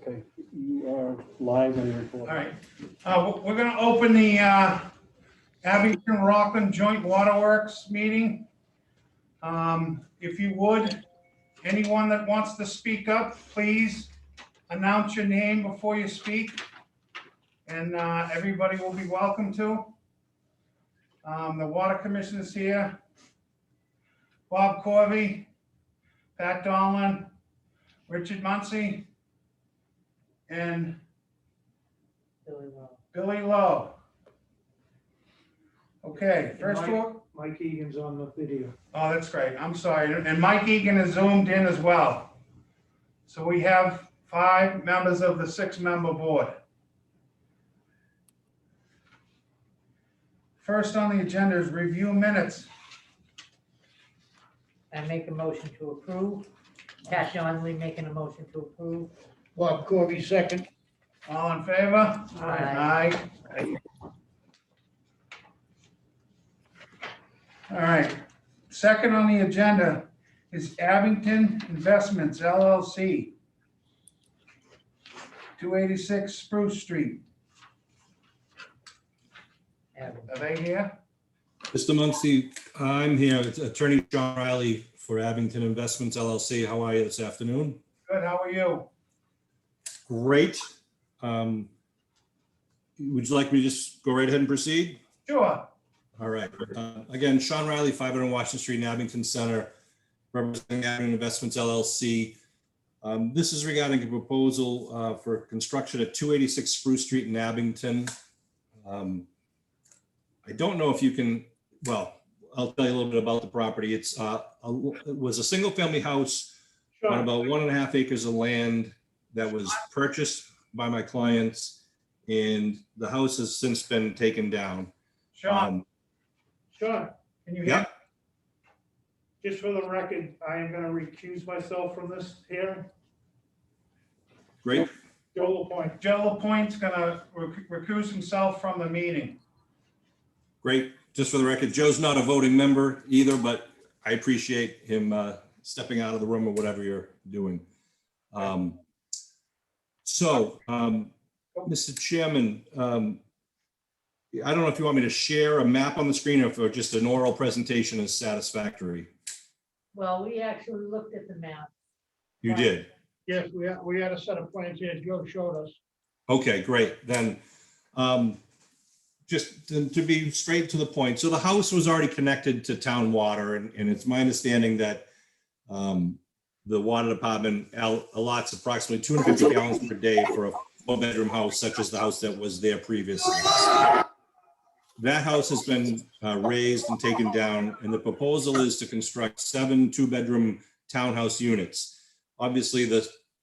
Okay, you are live and recording. All right, we're gonna open the Abington Rockland Joint Waterworks meeting. If you would, anyone that wants to speak up, please announce your name before you speak. And everybody will be welcome to. The Water Commission is here. Bob Corby, Pat Donlin, Richard Muncy, and Billy Lowe. Okay, first of all. Mike Egan's on the video. Oh, that's great. I'm sorry. And Mike Egan is zoomed in as well. So we have 5 members of the 6-member board. First on the agenda is review minutes. I make a motion to approve. Pat Donnelly making a motion to approve. Bob Corby, second. All in favor? Aye. Aye. All right. Second on the agenda is Abington Investments LLC, 286 Spruce Street. Are they here? Mr. Muncy, I'm here. It's Attorney John Riley for Abington Investments LLC. How are you this afternoon? Good. How are you? Great. Would you like me to just go right ahead and proceed? Sure. All right. Again, Sean Riley, 500 Washington Street in Abington Center, representing Abington Investments LLC. This is regarding a proposal for construction at 286 Spruce Street in Abington. I don't know if you can, well, I'll tell you a little bit about the property. It was a single family house on about 1.5 acres of land that was purchased by my clients, and the house has since been taken down. Sean, Sean, can you hear? Yeah. just for the record, I am gonna recuse myself from this hearing. Great. Joe LaPointe. Joe LaPointe's gonna recuse himself from the meeting. Great. Just for the record, Joe's not a voting member either, but I appreciate him stepping out of the room or whatever you're doing. Mr. Chairman, I don't know if you want me to share a map on the screen or if just an oral presentation is satisfactory. Well, we actually looked at the map. You did? Yes, we had a set of plans here, Joe showed us. Okay, great. Then just to be straight to the point. So the house was already connected to town water, and it's my understanding that the water department allots approximately 250 gallons per day for a 4-bedroom house, such as the house that was there previously. That house has been raised and taken down, and the proposal is to construct 7 2-bedroom townhouse units. Obviously,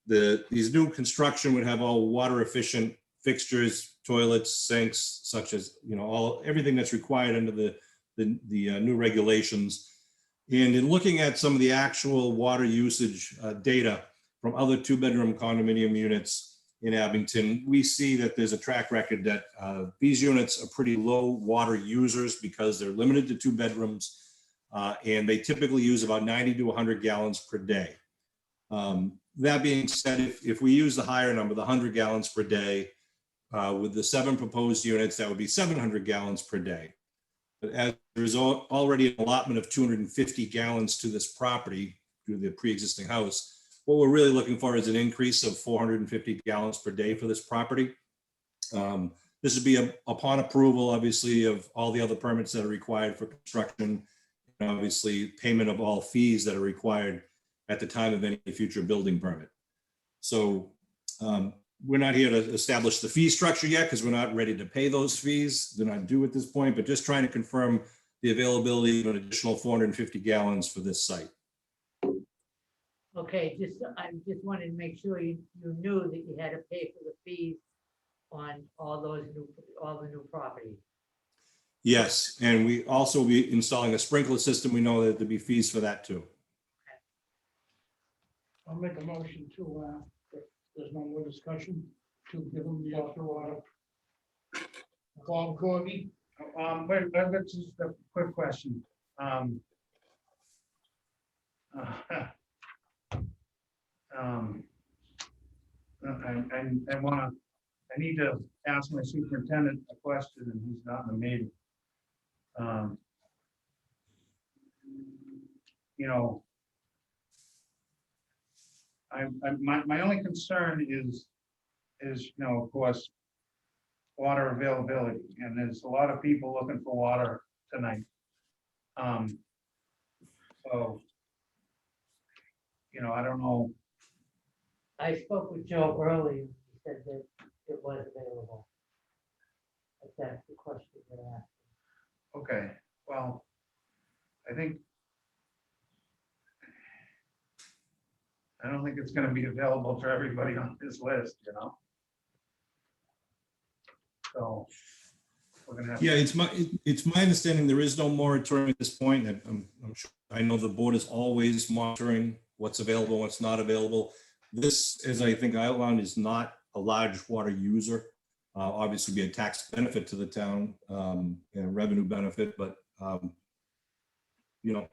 these new construction would have all water efficient fixtures, toilets, sinks, such as, you know, everything that's required under the new regulations. And in looking at some of the actual water usage data from other 2-bedroom condominium units in Abington, we see that there's a track record that these units are pretty low water users because they're limited to 2 bedrooms, and they typically use about 90 to 100 gallons per day. That being said, if we use the higher number, the 100 gallons per day, with the 7 proposed units, that would be 700 gallons per day. But as there's already an allotment of 250 gallons to this property through the pre-existing house, what we're really looking for is an increase of 450 gallons per day for this property. This would be upon approval, obviously, of all the other permits that are required for construction, and obviously payment of all fees that are required at the time of any future building permit. So we're not here to establish the fee structure yet because we're not ready to pay those fees. They're not due at this point, but just trying to confirm the availability of an additional 450 gallons for this site. Okay, I just wanted to make sure you knew that you had to pay for the fees on all the new property. Yes, and we also will be installing a sprinkler system. We know that there'll be fees for that too. I'll make a motion to, if there's no more discussion, to give them the extra water. Bob Corby. Wait, that's just a quick question. I need to ask my superintendent a question and he's not in the meeting. You know, my only concern is, you know, of course, water availability, and there's a lot of people looking for water tonight. So, you know, I don't know. I spoke with Joe earlier, he said that it was available. If that's the question you're asking. Okay, well, I don't think it's gonna be available for everybody on this list, you know? So. We're gonna have. Yeah, it's my understanding there is no moratorium at this point. I'm sure, I know the board is always monitoring what's available, what's not available. This, as I think I outlined, is not a large water user. Obviously be a tax benefit to the town, and a revenue benefit, but you know,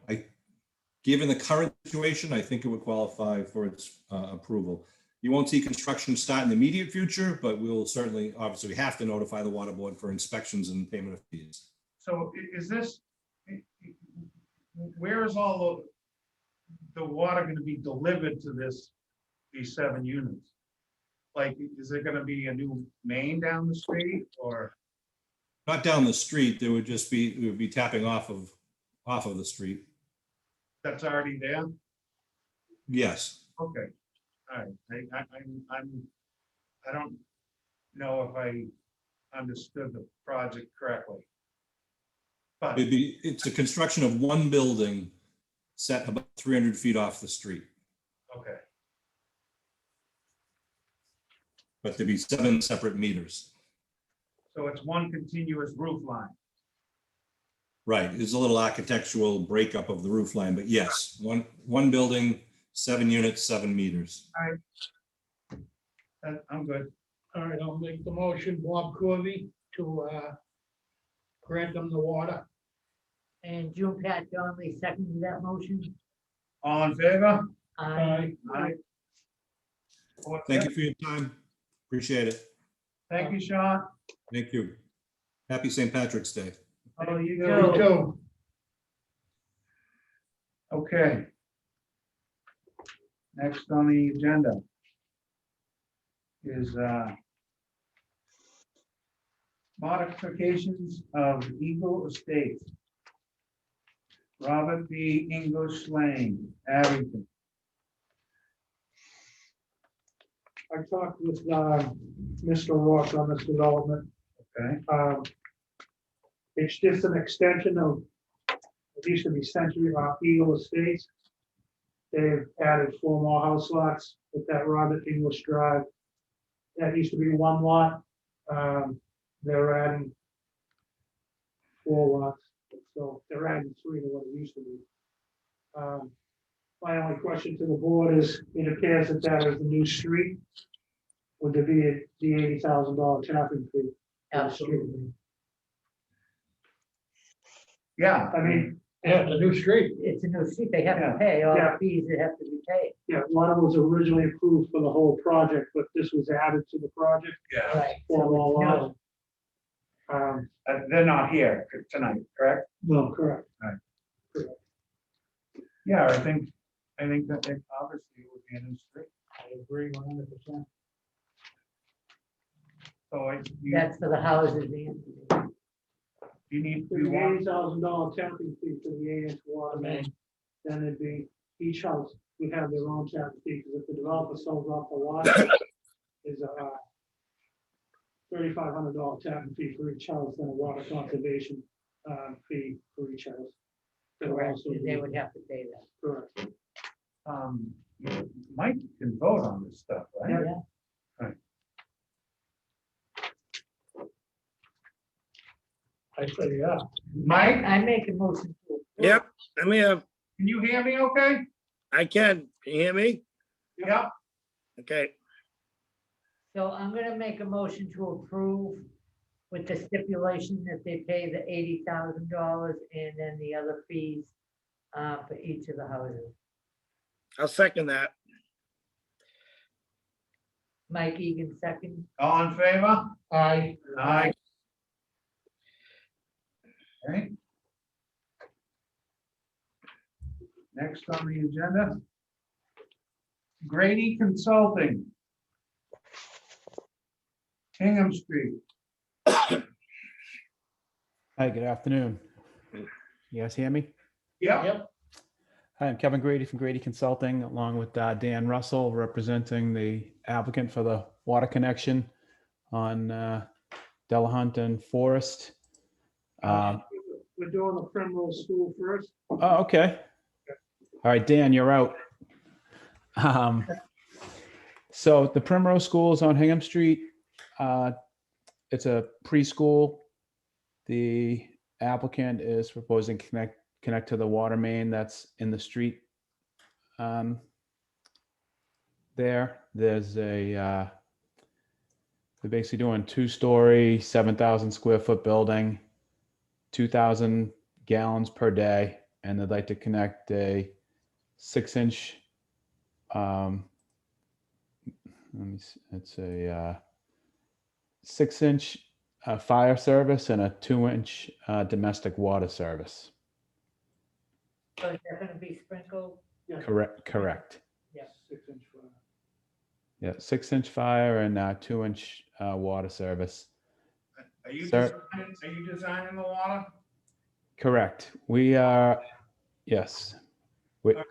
given the current situation, I think it would qualify for its approval. You won't see construction start in the immediate future, but we'll certainly, obviously, have to notify the water board for inspections and payment of fees. So is this, where is all the water going to be delivered to these 7 units? Like, is there going to be a new main down the street or? Not down the street, there would just be, we would be tapping off of the street. That's already there? Yes. Okay, all right. I don't know if I understood the project correctly. But It's a construction of one building set about 300 feet off the street, okay, but there'd be 7 separate meters. so it's one continuous roof line. Right, there's a little architectural breakup of the roof line, but yes, one building, 7 units, 7 meters. All right. I'm good. All right, I'll make the motion, Bob Corby, to grant them the water. And June Pat Donnelly seconded that motion. All in favor? I Aye. Thank you for your time. Appreciate it. Thank you, Sean. Thank you. Happy St. Patrick's Day. Oh, you You do. too. Okay. Next on the agenda is modifications of Eagle Estates. Robert B. English Lane, Abington. I talked with Mr. Ross on this development. Okay, It's just an extension of, it used to be Century Eagle Estates. They've added 4 more house lots with that Robert English Drive. That used to be 1 lot. They're adding 4 lots, so they're adding 3 to what it used to be. My only question to the board is, it appears that that is the new street. Would there be the $80,000 tapping fee? Absolutely. yeah, I mean, yeah, the new street. It's a new street. They have Yeah. to pay all Yeah. the fees that have to be paid. Yeah, water was originally approved for the whole project, but this was added to the project. yeah. Right. For So all it's lots. new. They're not here tonight, correct? No, correct. Yeah, I think that they obviously would be a new street. I agree 100%. So That's for the houses, Anthony. you need There's to an want, $80,000 tapping fee for the 8-inch water main. Then it'd be, each house would have their own tapping fee, because if the developer sells off the lot, is a $3,500 tapping fee for each house, then a water conservation fee for each house. That'll Correct. also They be would have to pay that. correct. Mike can vote on this stuff, right? Yeah. I say, yeah. Mike, I make a motion to. approve. Yep, I'm here. can you hear me okay? I can. Can you hear me? Yep. Okay. So I'm gonna make a motion to approve with the stipulation that they pay the $80,000 and then the other fees for each of the houses. I'll second that. Mike Egan, second. All in favor? Aye. Aye. Okay. Next on the agenda. Grady Consulting. Hingham Street. Hi, good afternoon. You guys hear me? Yep. Hi, I'm Kevin Grady from Grady Consulting, along with Dan Russell, representing the applicant for the water connection on Delahunt and Forest. We're doing the Primrose School first. Oh, okay. All right, Dan, you're out. So the Primrose School is on Hingham Street. It's a preschool. The applicant is proposing connect to the water main that's in the street. There's they're basically doing 2-story, 7,000 square foot building, 2,000 gallons per day, and they'd like to connect a 6-inch. Let me see, it's a 6-inch fire service and a 2-inch domestic water service. So is that gonna be sprinkled? Correct. Yeah. 6-inch fire. Yeah, 6-inch fire and 2-inch water service. Are you Sir? designing the water? Correct. We are, yes. We're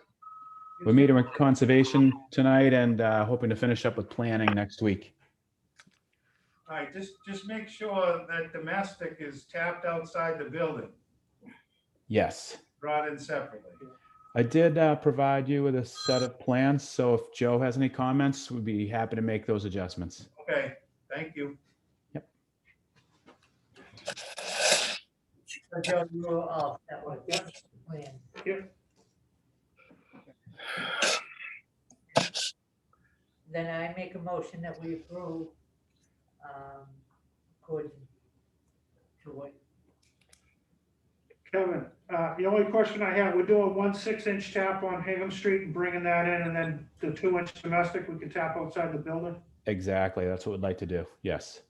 meeting with conservation tonight and hoping to finish up with planning next week. All right, just make sure that domestic is tapped outside the building, Yes. brought in separately. I did provide you with a set of plans, so if Joe has any comments, we'd be happy to make those adjustments. Okay, thank you. So Joe, you were all set with the plan. Yep. Then I make a motion that we approve, according to what, Kevin, the only question I have, we're doing 1 6-inch tap on Hingham Street and bringing that in, and then the 2-inch domestic, we can tap outside the building? Exactly. That's what we'd like to do. Yes.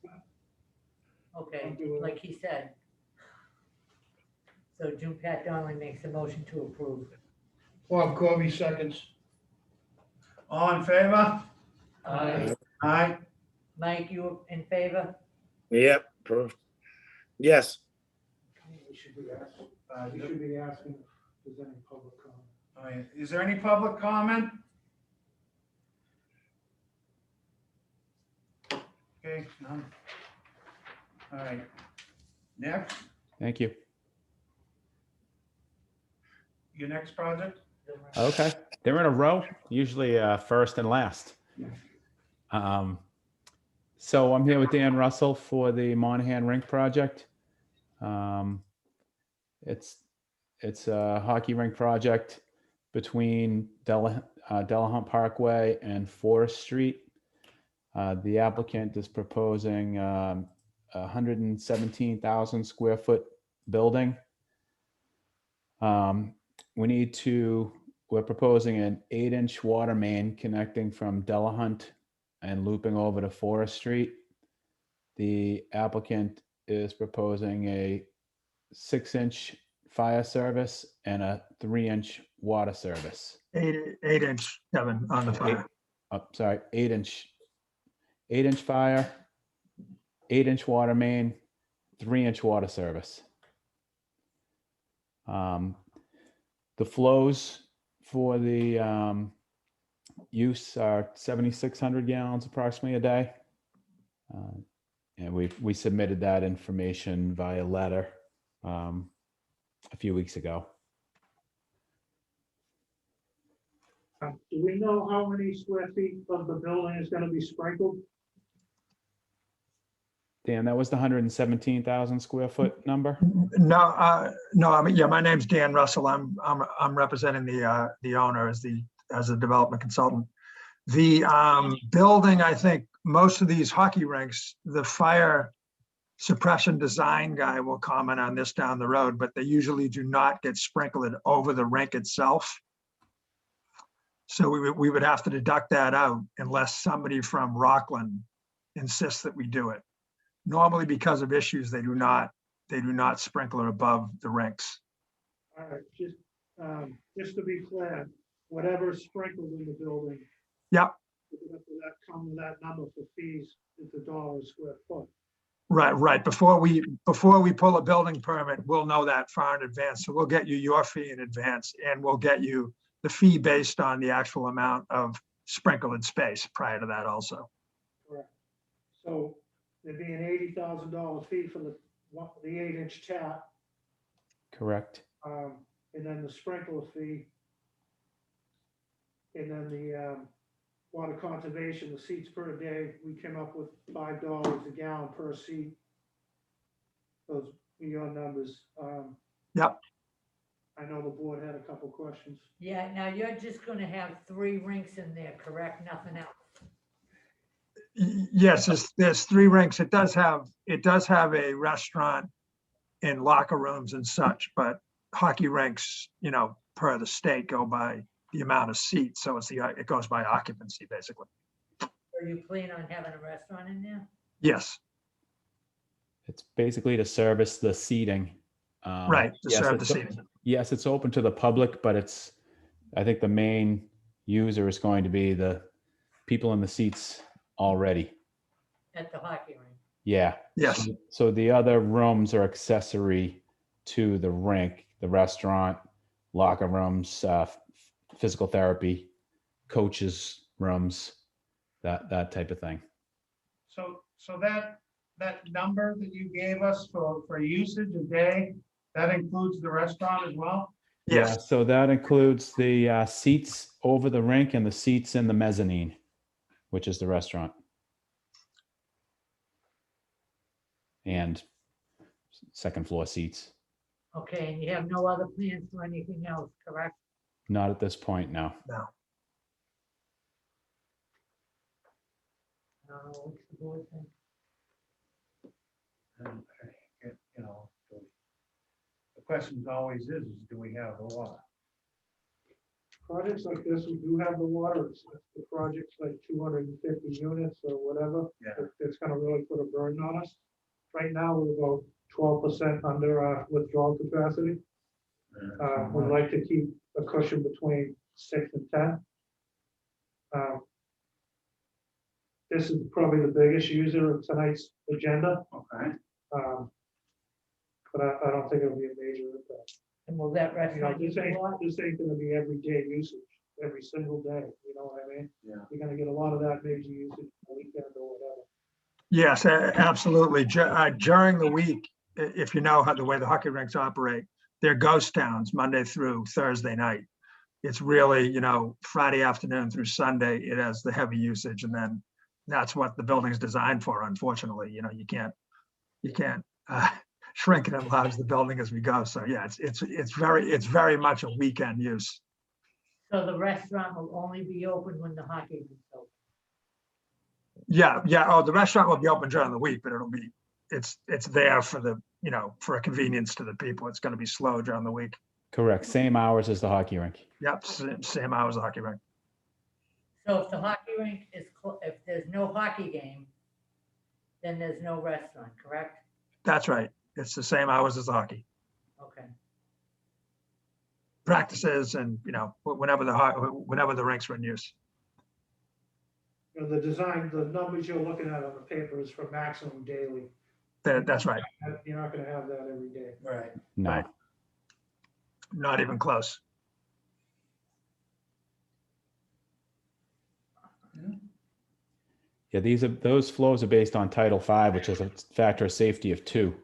okay, like he said. So June Pat Donnelly makes a motion to approve. Bob Corby seconds. All in favor? Aye. Aye. Mike, you in favor? Yep, approved. Yes, We should be asking if there's any public comment. All right, is there any public comment? Okay, none. All right, next, Thank you. your next project? Okay. They're in a row, usually first and last. So I'm here with Dan Russell for the Monahan Rink project. It's a hockey rink project between Delahunt Parkway and Forest Street. The applicant is proposing 117,000 square foot building. We're proposing an 8-inch water main connecting from Delahunt and looping over to Forest Street. The applicant is proposing a 6-inch fire service and a 3-inch water service. 8-inch, Kevin, on the fire. 8-inch fire, 8-inch water main, 3-inch water service. The flows for the use are 7,600 gallons approximately a day. And we submitted that information via letter a few weeks ago. Do we know how many square feet of the building is gonna be sprinkled? Dan, that was the 117,000 square foot number? No, I mean, yeah, my name's Dan Russell. I'm representing the owner as a development consultant. The building, I think most of these hockey rinks, the fire suppression design guy will comment on this down the road, but they usually do not get sprinkled over the rink itself. So we would have to deduct that out unless somebody from Rockland insists that we do it. Normally, because of issues, they do not sprinkler above the rinks. All right, just to be clear, whatever is sprinkled in the building. Yep. That come with that number for fees, it's $1 a square foot. Right. Before we pull a building permit, we'll know that far in advance. So we'll get you your fee in advance, and we'll get you the fee based on the actual amount of sprinkled space prior to that also. Correct. So there'd be an $80,000 fee for the 8-inch tap, Correct. and then the sprinkler fee. And then the water conservation, the seats per day, we came up with $5 a gallon per seat. Those are your numbers. Yep. I know the board had a couple questions. Yeah, now you're just gonna have 3 rinks in there, correct? Nothing else? Yes, there's 3 rinks. It does have a restaurant and locker rooms and such, but hockey rinks, per the state go by the amount of seats. So it goes by occupancy, basically. Are you planning on having a restaurant in there? Yes, It's basically to service the seating. right, to yes, serve the it's- seating. Yes, it's open to the public, but I think the main user is going to be the people in the seats already. At the hockey rink? Yeah. Yes. So the other rooms are accessory to the rink, the restaurant, locker rooms, physical therapy, coaches' rooms, that type of thing. So that number that you gave us for usage a day, that includes the restaurant as well? Yeah, Yes, so that includes the seats over the rink and the seats in the mezzanine, which is the restaurant. And second floor seats. Okay, and you have no other plans for anything else, correct? Not at this point, no. What's the board think? The question always is do we have the water? Projects like this, we do have the water. It's the project's like 250 units or whatever. Yeah. It's gonna really put a burden on us. Right now, we're about 12% under our withdrawal capacity. We'd like to keep a cushion between 6 and 10. This is probably the biggest user of tonight's agenda, Okay. but I don't think it'll be a major impact. And will that restaurant use This the ain't water? gonna be everyday usage, every single day, you know what I mean? Yeah. You're gonna get a lot of that major usage on the weekend or whatever. yes, absolutely. During the week, if you know how the way the hockey rinks operate, they're ghost towns Monday through Thursday night. It's really, Friday afternoon through Sunday, it has the heavy usage, and then that's what the building's designed for, unfortunately. You can't shrink it and enlarge the building as we go. So yeah, it's very much a weekend use. So the restaurant will only be open when the hockey is open? Yeah. Oh, the restaurant will be open during the week, but it's there for for a convenience to the people. It's going to be slow during the week. Correct. Same hours as the hockey rink. Yep, same hours as hockey rink. So if the hockey rink is, if there's no hockey game, then there's no restaurant, correct? That's right. It's the same hours as hockey Okay. practices, and whenever the rinks are in use. The design, the numbers you're looking at on the paper is for maximum daily. That's right. You're not gonna have that every day. Right. No. Right. Not even close. Yeah, those flows are based on Title V, which is a factor of safety of 2.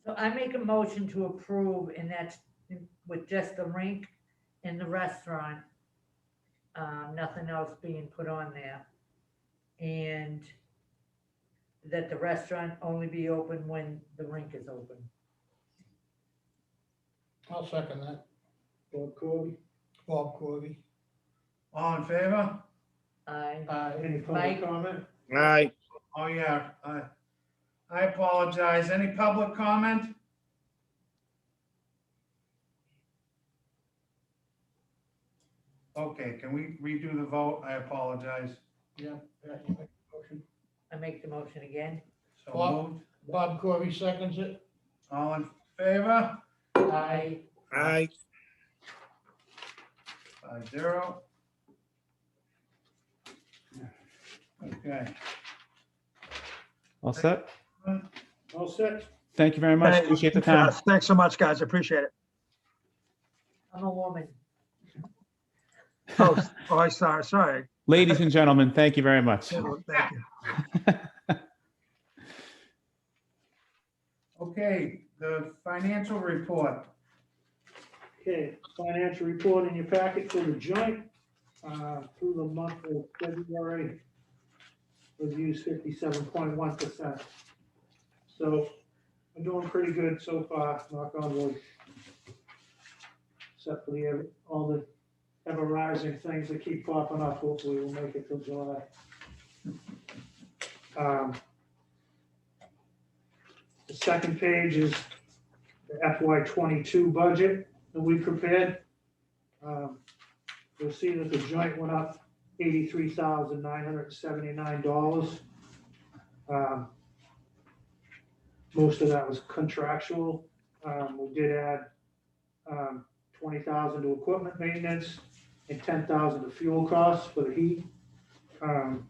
So I make a motion to approve, and that's with just the rink and the restaurant. Nothing else being put on there. And that the restaurant only be open when the rink is open. I'll second that. Bob Corby, Bob Corby. All in favor? any Mike? public comment? Aye. Oh, yeah. I apologize. Any public comment? Okay, can we redo the vote? I apologize. Yeah, Pat, you make the motion. I make the motion again. So Bob? moved. Bob Corby seconds it. All in favor? I, Aye. 5-0. Okay. All set? All set? Thank you very much. Hey, Appreciate the time. Thanks so much, guys. Appreciate it. I'm a woman. Oh, I sorry. Ladies and gentlemen, thank you very much. Thank you. Okay, the financial report. Okay, financial report in your packet for the joint, through the month of February. We've used 57.1%. So we're doing pretty good so far, knock on wood. Except for all the ever rising things that keep popping up, hopefully we'll make it till July. The second page is the FY22 budget that we prepared. You'll see that the joint went up $83,979. Most of that was contractual. We did add 20,000 to equipment maintenance and 10,000 to fuel costs for the heat, for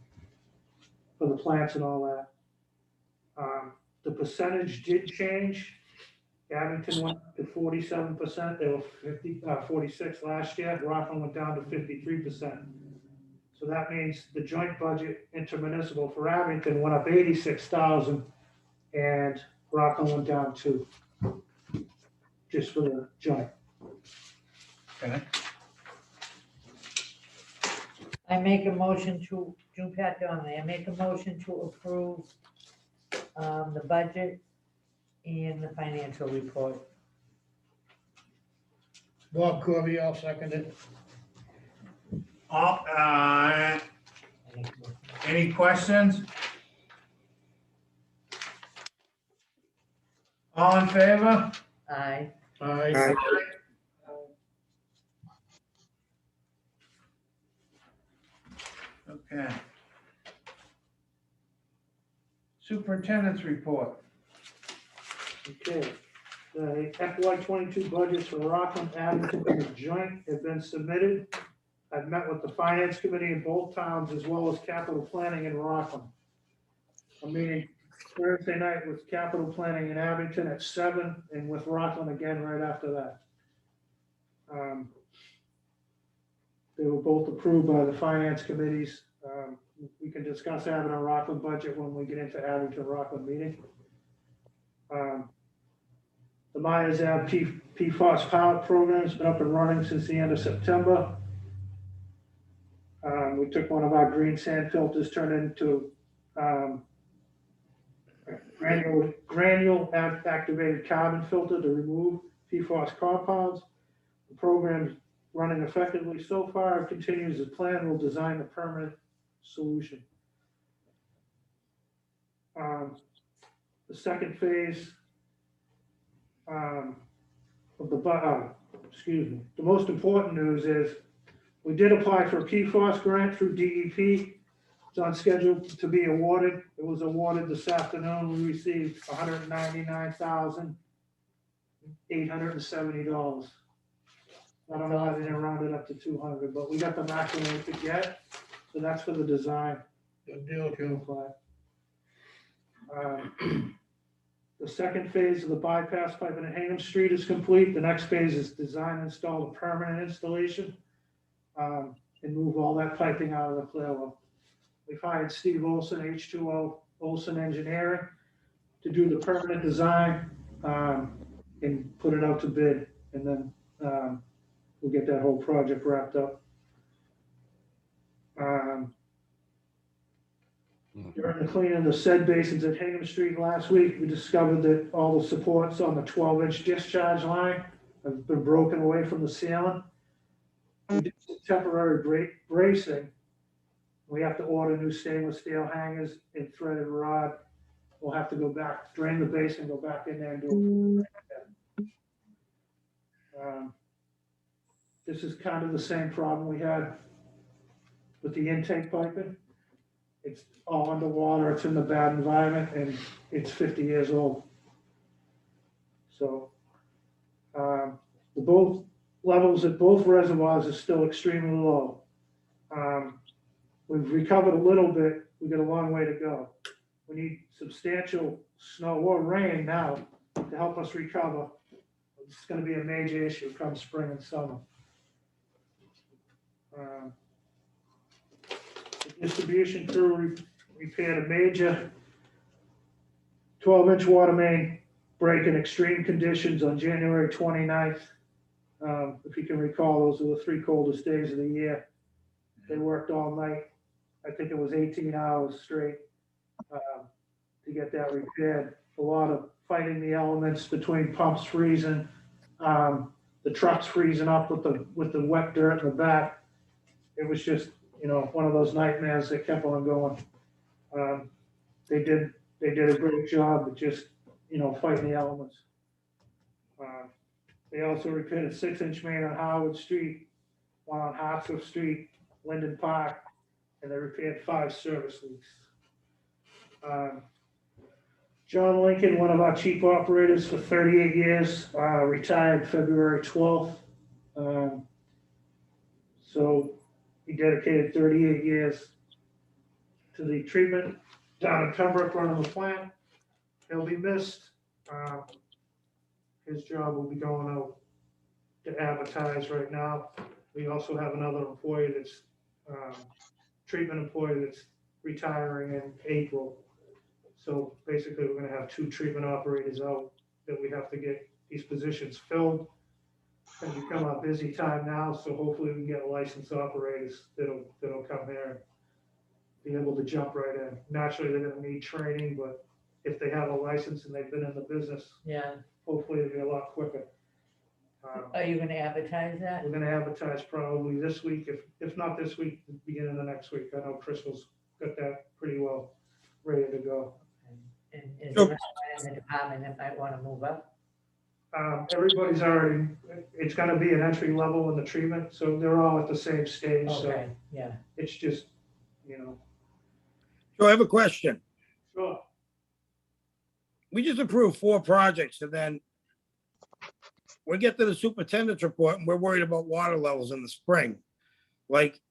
the plants and all that. The percentage did change. Abington went to 47%. They were 46 last year. Rockland went down to 53%. So that means the joint budget intermunicipal for Abington went up 86,000 and Rockland went down 2, just for the joint. Okay. I make a motion to, Pat Donnelly, I make a motion to approve the budget and the financial report. Bob Corby, I'll second it. All, any questions? All in favor? Aye. Aye. Aye. Okay. Superintendent's report. Okay, the FY22 budgets for Rockland, Abington, and the joint have been submitted. I've met with the finance committee in both towns as well as capital planning in Rockland. I'm meeting Thursday night with capital planning in Abington at 7 and with Rockland again right after that. They were both approved by the finance committees. We can discuss Abington Rockland budget when we get into Abington Rockland meeting. The Myers Ave PFAS pilot program's been up and running since the end of September. We took one of our green sand filters, turned it into granule activated carbon filter to remove PFAS compounds. The program's running effectively so far. It continues as planned. We'll design a permanent solution. The second phase of the most important news is we did apply for a PFAS grant through DEP. It's on schedule to be awarded. It was awarded this afternoon. We received $199,870. I don't know why they didn't round it up to 200, but we got the maximum we could get. So that's for the design. Good deal, Joe. The second phase of the bypass pipe in Hingham Street is complete. The next phase is design and install a permanent installation and move all that piping out of the clearwell. We've hired Steve Olson, H2O Olson Engineering, to do the permanent design and put it out to bid. And then we'll get that whole project wrapped up. During the cleaning of the said basins at Hingham Street last week, we discovered that all the supports on the 12-inch discharge line have been broken away from the ceiling. We did some temporary bracing. We have to order new stainless steel hangers and threaded rod. We'll have to go back, drain the basin, go back in there and do it. This is kind of the same problem we had with the intake piping. It's all underwater, it's in the bad environment, and it's 50 years old. So, the both levels at both reservoirs are still extremely low. We've recovered a little bit, we've got a long way to go. We need substantial snow or rain now to help us recover. It's gonna be a major issue come spring and summer. The distribution crew repaired a major 12-inch water main break in extreme conditions on January 29th. If you can recall, those are the 3 coldest days of the year. They worked all night. I think it was 18 hours straight to get that repaired. A lot of fighting the elements between pumps freezing, the trucks freezing up with the wet dirt in the back. It was just, one of those nightmares that kept on going. They did a great job of just, fighting the elements. They also repaired a 6-inch main on Howard Street, one on Hartswick Street, Linden Park, and they repaired 5 service leaks. John Lincoln, one of our chief operators for 38 years, retired February 12th. So he dedicated 38 years to the treatment down in Pembroke running the plant. He'll be missed. His job will be going out to advertise right now. We also have another employee that's, treatment employee that's retiring in April. So basically, we're gonna have 2 treatment operators out that we have to get these positions filled. It's gonna become a busy time now, so hopefully we can get licensed operators that'll come here and be able to jump right in. Naturally, they're gonna need training, but if they have a license and they've been in the business, Yeah. hopefully it'll be a lot quicker. Are you gonna advertise that? We're gonna advertise probably this week, if not this week, the beginning of next week. I know Crystal's got that pretty well ready to go. And is there anyone in the department that might wanna move up? Everybody's already, it's gonna be an entry level in the treatment, so they're all at the same stage, so Okay, yeah. it's just, So I have a question. Sure. We just approved 4 projects and then we get to the superintendent's report and we're worried about water levels in the spring. Like,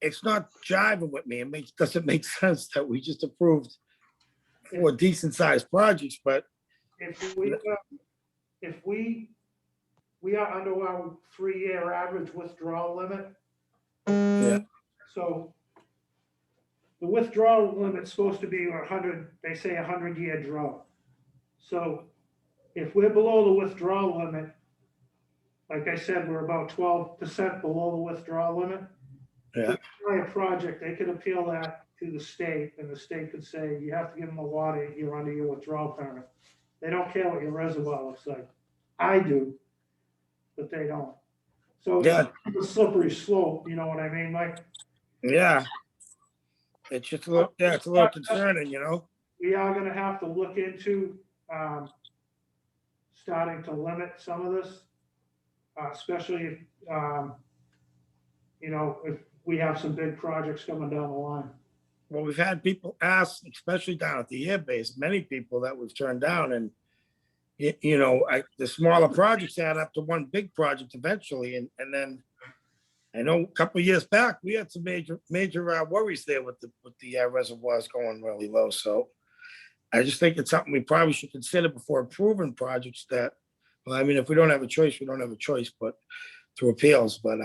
it's not jiving with me. Doesn't make sense that we just approved 4 decent sized projects, but If we are under our 3-year average withdrawal limit. Yeah. So the withdrawal limit's supposed to be 100, they say 100-year draw. So if we're below the withdrawal limit, like I said, we're about 12% below the withdrawal limit. Yeah. Try a project, they could appeal that to the state, and the state could say, you have to give them the water, you're under your withdrawal permit. They don't care what your reservoir looks like. I do, but they don't. So Yeah. it's a slippery slope, you know what I mean, Mike? yeah. It's just a little, it's a little concerning, We are gonna have to look into, starting to limit some of this, especially if, if we have some big projects coming down the line. Well, we've had people ask, especially down at the air base, many people that we've turned down and the smaller projects add up to one big project eventually. And then I know a couple of years back, we had some major worries there with the reservoirs going really low. So I just think it's something we probably should consider before approving projects that, well, I mean, if we don't have a choice, we don't have a choice, but through appeals. But,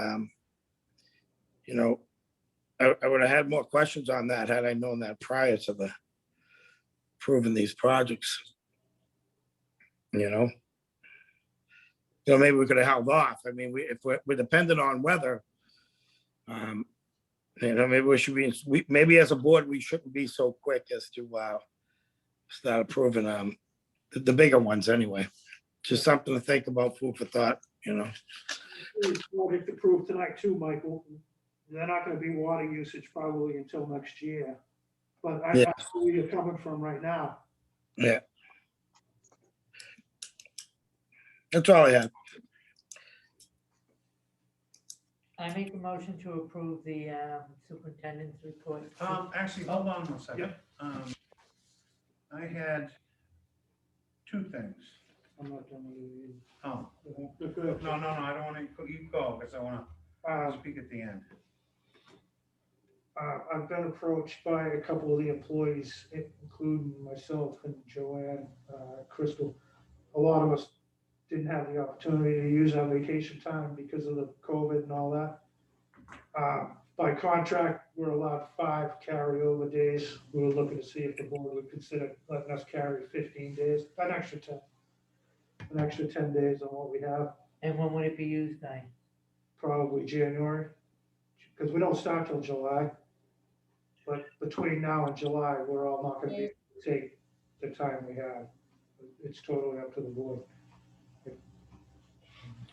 I would have had more questions on that had I known that prior to the approving these projects. Maybe we could have held off. I mean, if we're dependent on weather, maybe we should be, maybe as a board, we shouldn't be so quick as to start approving the bigger ones anyway. Just something to think about, food for thought, Project approved tonight too, Michael. They're not gonna be water usage probably until next year. But I see where you're coming from right now. Yeah. That's all I have. I make a motion to approve the superintendent's report. Actually, hold on a second. Yep. I had two things. I'm not done with it Oh, either. Good. no, I don't want to, you go, because I want to speak at the end. I've been approached by a couple of the employees, including myself and Joanne, Crystal. A lot of us didn't have the opportunity to use our vacation time because of the COVID and all that. By contract, we're allowed 5 carryover days. We were looking to see if the board would consider letting us carry 15 days, an extra 10 days on what we have, And when would it be used by? probably January. Because we don't start till July. But between now and July, we're all not gonna be able to take the time we have. It's totally up to the board.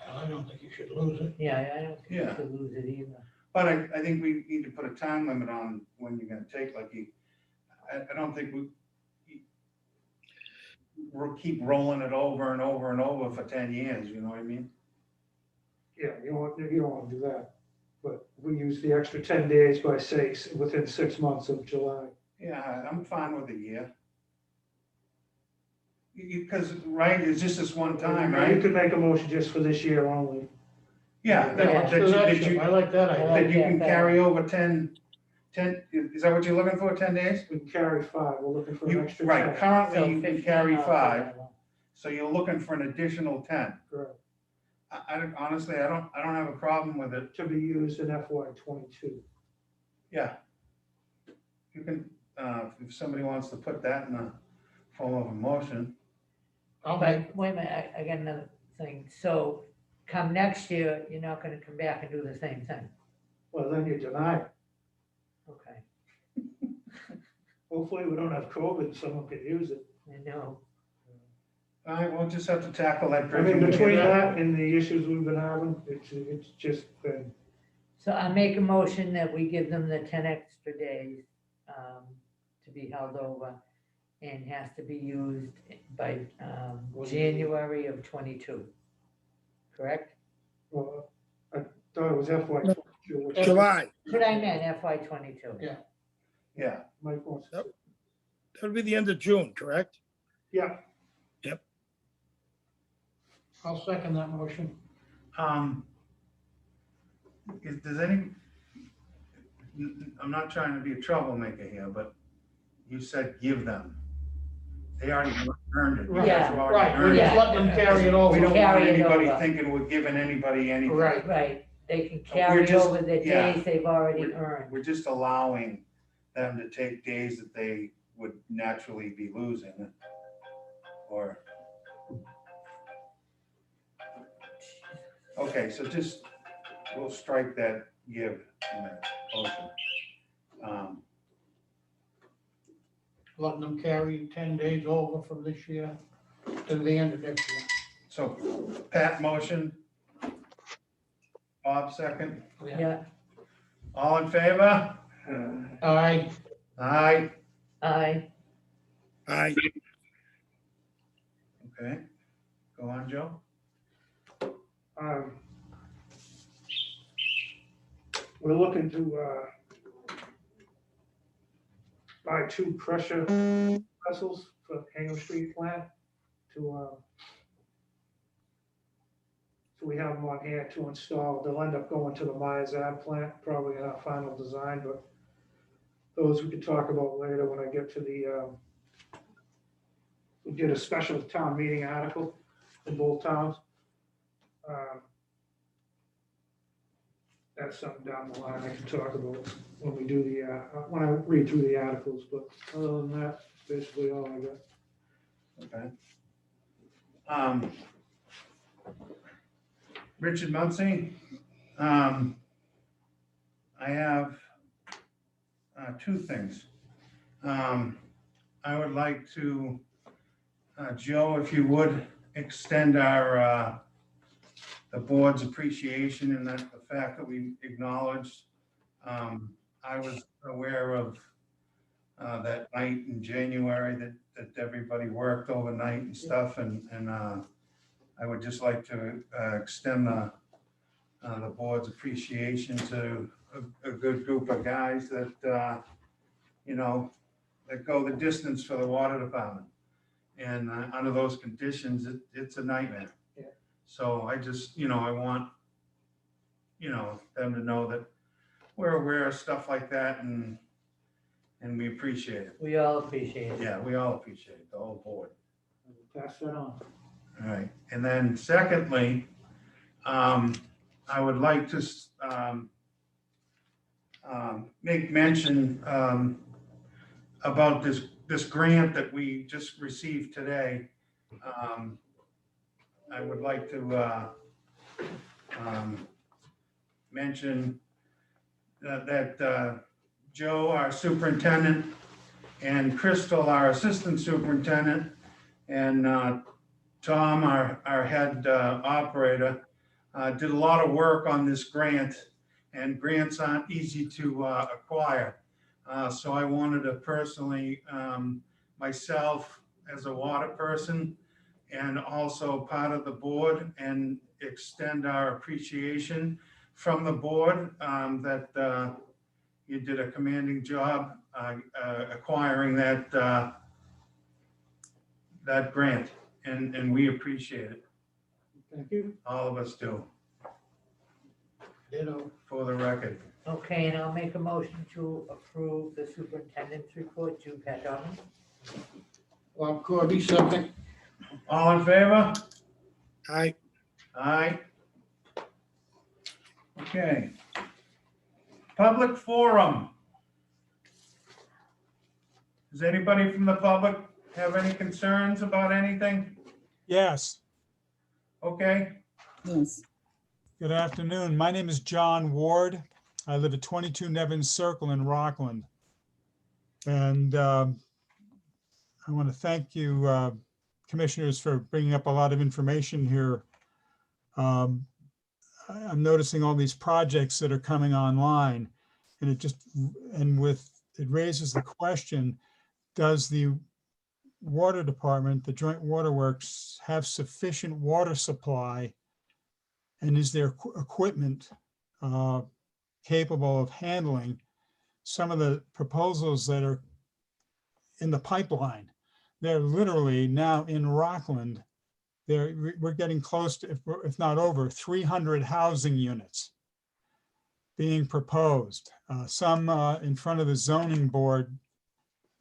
I don't think you should lose it. Yeah, I don't think Yeah. we should lose it either. But I think we need to put a time limit on when you're gonna take, like, I don't think we'll keep rolling it over and over and over for 10 years, you know what I mean? Yeah, you don't want to do that. But we use the extra 10 days by within 6 months of July. Yeah, I'm fine with a year. Because, right, it's just this one time, You right? could make a motion just for this year only. Yeah, Yeah, that Do that, you I like that idea. that you can Yeah, carry over 10, is that what you're looking for, 10 days? We can carry 5. We're looking for an You, extra right, 10. currently So you can 15 carry 5, altogether. so you're looking for an additional 10. Correct. Honestly, I don't have a problem with it. To be used in FY22. Yeah. You can, if somebody wants to put that in the form of a motion. I'll make, But wait a minute, I got another thing. So come next year, you're not gonna come back and do the same thing. Well, then you deny it. Okay, Hopefully, we don't have COVID, and someone could use it. I know. All right, we'll just have to tackle that I bridge. mean, when we get between there. that and the issues we've been having, it's just been, So I make a motion that we give them the 10 extra days to be held over and has to be used by January of 22. Correct? well, I thought it was FY22. which July, What I meant, FY 22. Yeah. Yeah, Mike wants. Yep. that'll be the end of June, correct? Yeah, I'll second that motion. does any, I'm not trying to be a troublemaker here, but you said give them. They already earned it. You guys have already Right, we're earned just it. letting them carry it We over. don't want Carry it anybody over. thinking we're giving anybody anything. Right. Right, they can We're carry just- over the yeah. days they've already earned. We're just allowing them to take days that they would naturally be losing, or. Okay, so just, we'll strike that give in the motion. Letting them carry 10 days over from this year to the end of next year. So Pat motion. Bob second. Yeah, All in favor? Aye. Aye. I, Aye, Okay. Go on, Joe. We're looking to buy 2 pressure vessels for Hingham Street plant to, so we have them on hand to install. They'll end up going to the Myers Ave plant, probably in our final design, but those we could talk about later when I get to the, we did a special town meeting article in both towns. That's something down the line I can talk about when we do the, when I read through the articles, but other than that, that's basically all I got. Okay. Richard Muncy, I have 2 things. I would like to, Joe, if you would, extend our, the board's appreciation and that the fact that we acknowledged. I was aware of that night in January that everybody worked overnight and stuff, and I would just like to extend the the board's appreciation to a good group of guys that, you know, that go the distance for the water department. And under those conditions, it's a nightmare. Yeah. So I just, you know, I want, you know, them to know that we're aware of stuff like that and we appreciate it. We all appreciate it. Yeah, we all appreciate it, the whole board. Pass that on. All right, and then secondly, I would like to make mention about this grant that we just received today. I would like to mention that Joe, our superintendent, and Crystal, our assistant superintendent, and Tom, our head operator, did a lot of work on this grant, and grants aren't easy to acquire. So I wanted to personally, myself as a water person, and also part of the board, and extend our appreciation from the board that you did a commanding job acquiring that grant, and we appreciate it. Thank you. All of us do, Ditto. for the record. Okay, and I'll make a motion to approve the superintendent's report. Jude Pagano. Bob Corby, second. All in favor? I, Aye. Okay. Public forum. Does anybody from the public have any concerns about anything? Yes, Okay, Yes. good afternoon. My name is John Ward. I live at 22 Nevins Circle in Rockland. And I want to thank you, commissioners, for bringing up a lot of information here. I'm noticing all these projects that are coming online, and it raises the question, does the water department, the joint waterworks, have sufficient water supply? And is their equipment capable of handling some of the proposals that are in the pipeline? They're literally now in Rockland. We're getting close to, if not over, 300 housing units being proposed. Some in front of the zoning board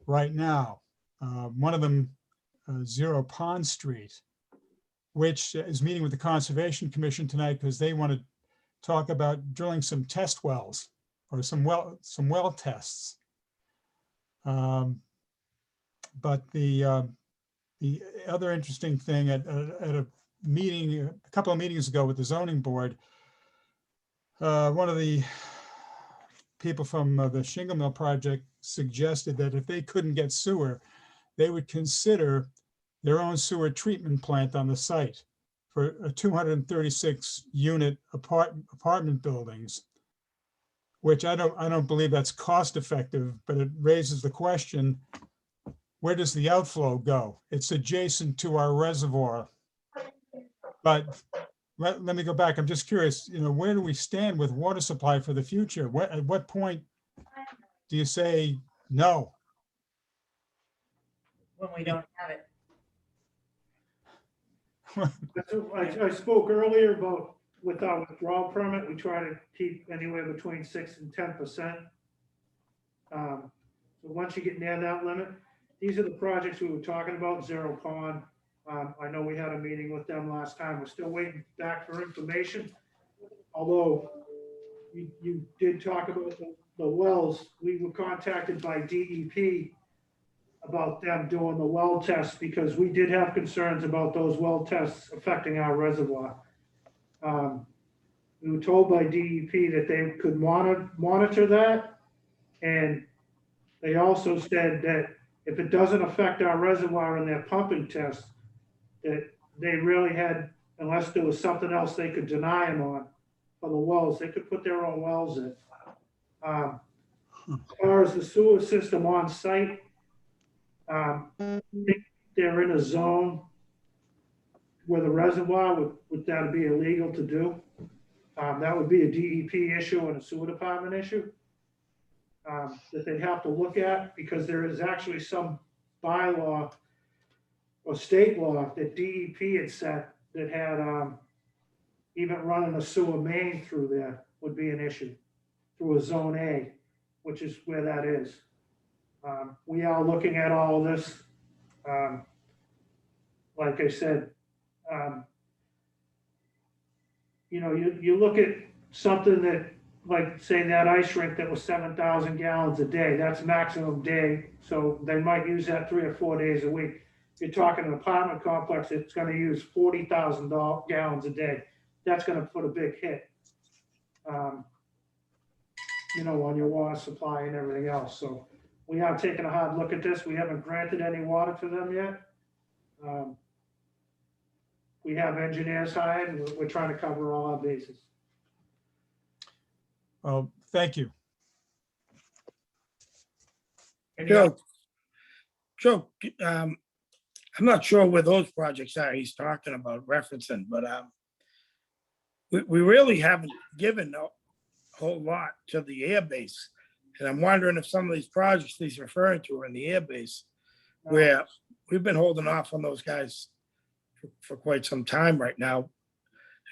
right now. One of them, Zero Pond Street, which is meeting with the Conservation Commission tonight because they want to talk about drilling some test wells or some well tests. But the other interesting thing at a meeting, a couple of meetings ago with the zoning board, one of the people from the Shingle Mill project suggested that if they couldn't get sewer, they would consider their own sewer treatment plant on the site for a 236 unit apartment buildings, which I don't believe that's cost effective, but it raises the question, where does the outflow go? It's adjacent to our reservoir. But let me go back. I'm just curious, where do we stand with water supply for the future? At what point do you say no? When we don't have it. I spoke earlier about with our withdrawal permit, we try to keep anywhere between 6 and 10%. So once you get near that limit, these are the projects we were talking about, Zero Pond. I know we had a meeting with them last time. We're still waiting back for information. Although you did talk about the wells, we were contacted by DEP about them doing the well tests because we did have concerns about those well tests affecting our reservoir. We were told by DEP that they could monitor that. And they also said that if it doesn't affect our reservoir in their pumping tests, that they really had, unless there was something else they could deny them on for the wells, they could put their own wells in. As far as the sewer system on site, I think they're in a zone where the reservoir would that be illegal to do? That would be a DEP issue and a sewer department issue. That they'd have to look at, because there is actually some bylaw or state law that DEP had set that had, even running a sewer main through there would be an issue through a zone A, which is where that is. We are looking at all of this. Like I said, you know, you look at something that, like, say that ice rink that was 7,000 gallons a day, that's maximum day. So they might use that 3 or 4 days a week. You're talking an apartment complex, it's gonna use 40,000 gallons a day. That's gonna put a big hit, you know, on your water supply and everything else. So we are taking a hard look at this. We haven't granted any water to them yet. We have engineers hired, and we're trying to cover all our bases. Well, thank you. Joe, I'm not sure where those projects are he's talking about referencing, but we really haven't given a whole lot to the airbase. And I'm wondering if some of these projects he's referring to are in the airbase, where we've been holding off on those guys for quite some time right now,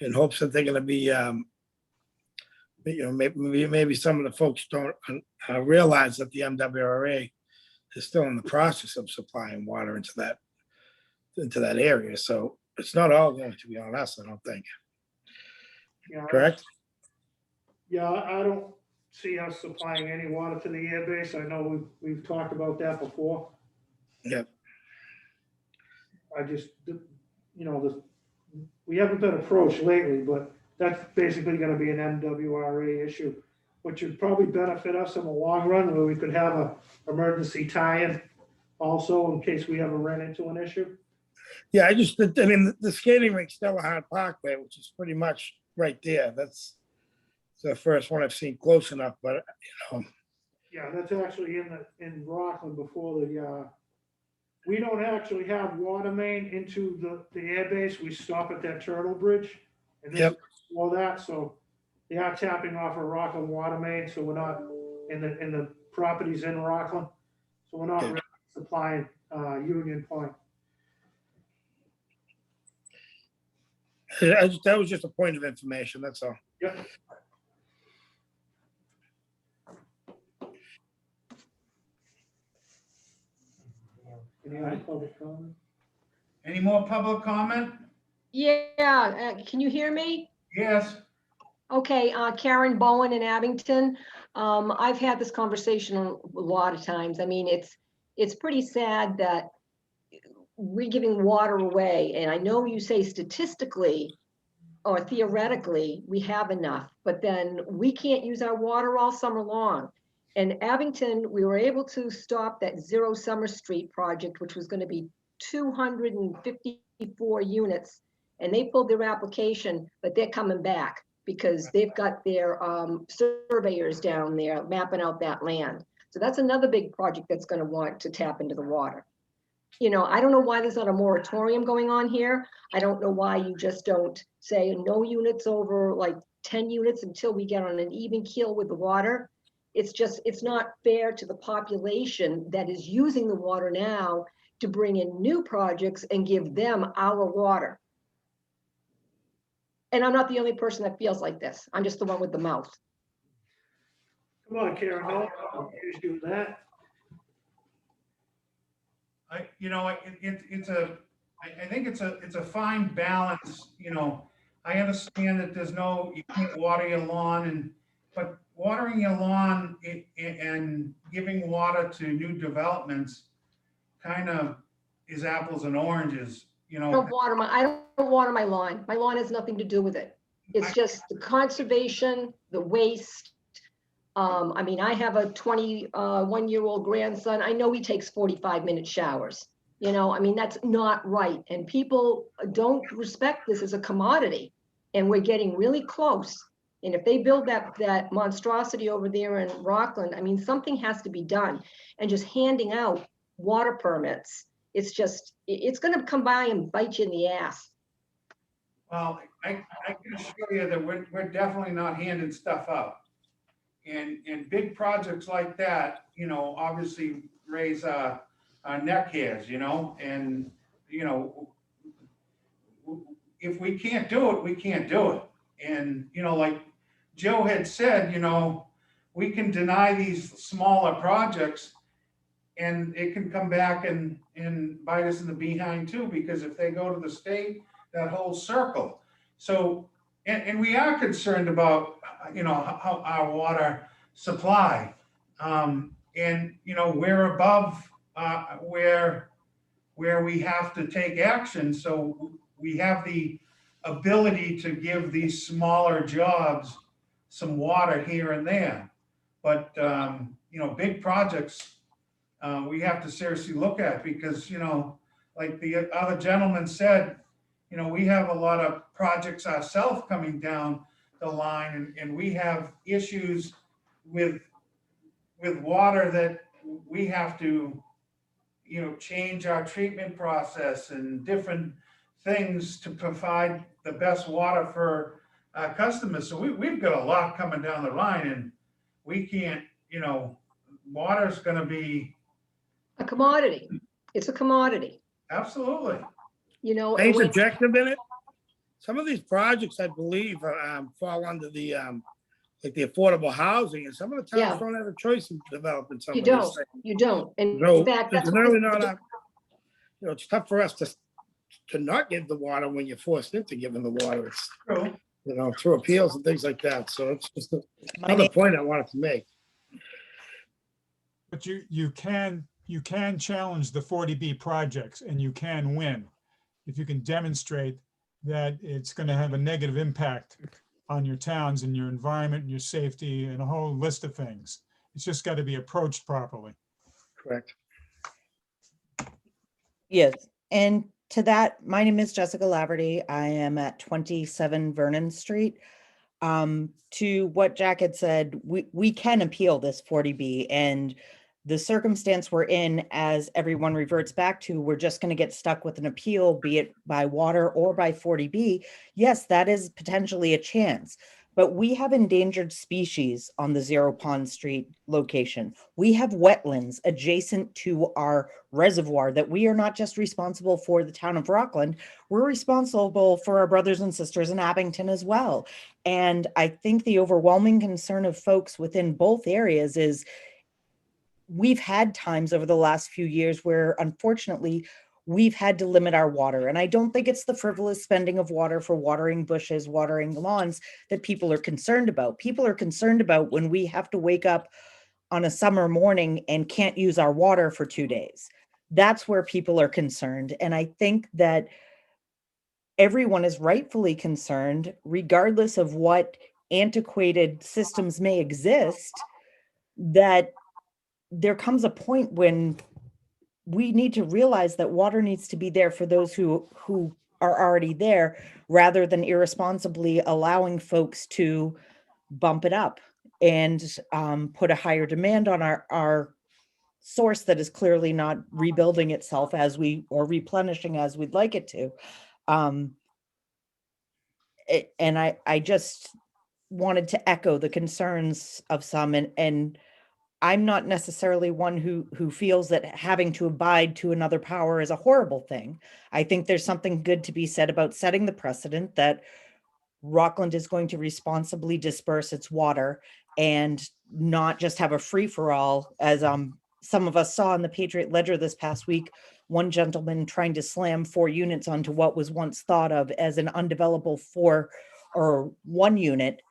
in hopes that they're gonna be, you know, maybe some of the folks don't realize that the MWRA is still in the process of supplying water into that area. So it's not all going to be on us, I don't think. Yeah, Correct? Yeah, I don't see us supplying any water to the airbase. I know we've talked about that before. Yep. I just, you know, we haven't been approached lately, but that's basically gonna be an MWRA issue, which would probably benefit us in the long run, where we could have a emergency tie-in also in case we ever ran into an issue. Yeah, I mean, the skating rink's still a hard parkway, which is pretty much right there. That's the first one I've seen close enough, but you know. Yeah, that's actually in Rockland before the, we don't actually have water main into the airbase. We stop at that turtle bridge. And this Yep. is below that, so they are tapping off a Rockland water main, so we're not in the properties in Rockland. So we're not Okay. really supplying, Union Point. That was just a point of information, that's all. Yep. Any other public comment? Any more public comment? Yeah, can you hear me? Yes. Okay, Karen Bowen in Abington. I've had this conversation a lot of times. I mean, it's pretty sad that we're giving water away. And I know you say statistically or theoretically, we have enough, but then we can't use our water all summer long. In Abington, we were able to stop that Zero Summer Street project, which was going to be 254 units. And they pulled their application, but they're coming back because they've got their surveyors down there mapping out that land. So that's another big project that's going to want to tap into the water. You know, I don't know why there's not a moratorium going on here. I don't know why you just don't say no units over like 10 units until we get on an even keel with the water. It's just, it's not fair to the population that is using the water now to bring in new projects and give them our water. And I'm not the only person that feels like this. I'm just the one with the mouth. Come on, Karen, I'll accuse you of that. I think it's a fine balance, you know. I understand that you can't water your lawn but watering your lawn and giving water to new developments kind of is apples and oranges, you know. I don't water my lawn. My lawn has nothing to do with it. It's just the conservation, the waste. I mean, I have a 21-year-old grandson. I know he takes 45-minute showers. You know, I mean, that's not right. And people don't respect this as a commodity. And we're getting really close. And if they build that monstrosity over there in Rockland, I mean, something has to be done. And just handing out water permits, it's going to come by and bite you in the ass. Well, I can assure you that we're definitely not handing stuff out. And big projects like that, you know, obviously raise our neck hairs, you know, and, you know, if we can't do it, we can't do it. And, you know, like Joe had said, you know, we can deny these smaller projects and it can come back and bite us in the behind too, because if they go to the state, that whole circle. So, and we are concerned about, you know, how our water supply. And, you know, we're above where we have to take action. So we have the ability to give these smaller jobs some water here and there. But, you know, big projects, we have to seriously look at because, you know, like the other gentleman said, you know, we have a lot of projects ourselves coming down the line and we have issues with water that we have to, you know, change our treatment process and different things to provide the best water for our customers. So we've got a lot coming down the line and we can't, you know, water's gonna be. A commodity. It's a commodity, Absolutely. you know. Any and when- subjective in it? Some of these projects, I believe, fall under the, like the affordable housing, and some of the Yeah. towns don't have a choice in developing some You of these don't, things. you don't. And No, in fact, it's that's really why- not, you know, it's tough for us to not give the water when you're forced into giving the water. It's, True. you know, through appeals and things like that. So it's just My another name, point I wanted to make. But you can challenge the 40B projects and you can win if you can demonstrate that it's going to have a negative impact on your towns and your environment and your safety and a whole list of things. It's just got to be approached properly. Correct. yes. And to that, my name is Jessica Laverty. I am at 27 Vernon Street. To what Jack had said, we can appeal this 40B, and the circumstance we're in, as everyone reverts back to, we're just going to get stuck with an appeal, be it by water or by 40B. Yes, that is potentially a chance. But we have endangered species on the Zero Pond Street location. We have wetlands adjacent to our reservoir that we are not just responsible for the town of Rockland, we're responsible for our brothers and sisters in Abington as well. And I think the overwhelming concern of folks within both areas is we've had times over the last few years where unfortunately we've had to limit our water. And I don't think it's the frivolous spending of water for watering bushes, watering lawns that people are concerned about. People are concerned about when we have to wake up on a summer morning and can't use our water for 2 days. That's where people are concerned. And I think that everyone is rightfully concerned, regardless of what antiquated systems may exist, that there comes a point when we need to realize that water needs to be there for those who are already there, rather than irresponsibly allowing folks to bump it up and put a higher demand on our source that is clearly not rebuilding itself or replenishing as we'd like it to. And I just wanted to echo the concerns of some, and I'm not necessarily one who feels that having to abide to another power is a horrible thing. I think there's something good to be said about setting the precedent that Rockland is going to responsibly disperse its water and not just have a free-for-all, as some of us saw in the Patriot Ledger this past week, one gentleman trying to slam 4 units onto what was once thought of as an undevelopable 1 unit,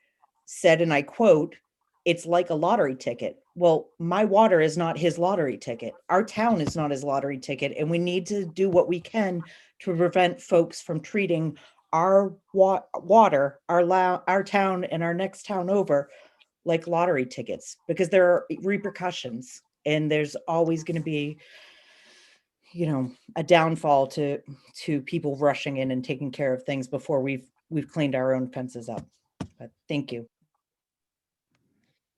said, and I quote, "It's like a lottery ticket." Well, my water is not his lottery ticket. Our town is not his lottery ticket. And we need to do what we can to prevent folks from treating our water, our town and our next town over like lottery tickets, because there are repercussions and there's always going to be, you know, a downfall to people rushing in and taking care of things before we've cleaned our own fences up. But thank you.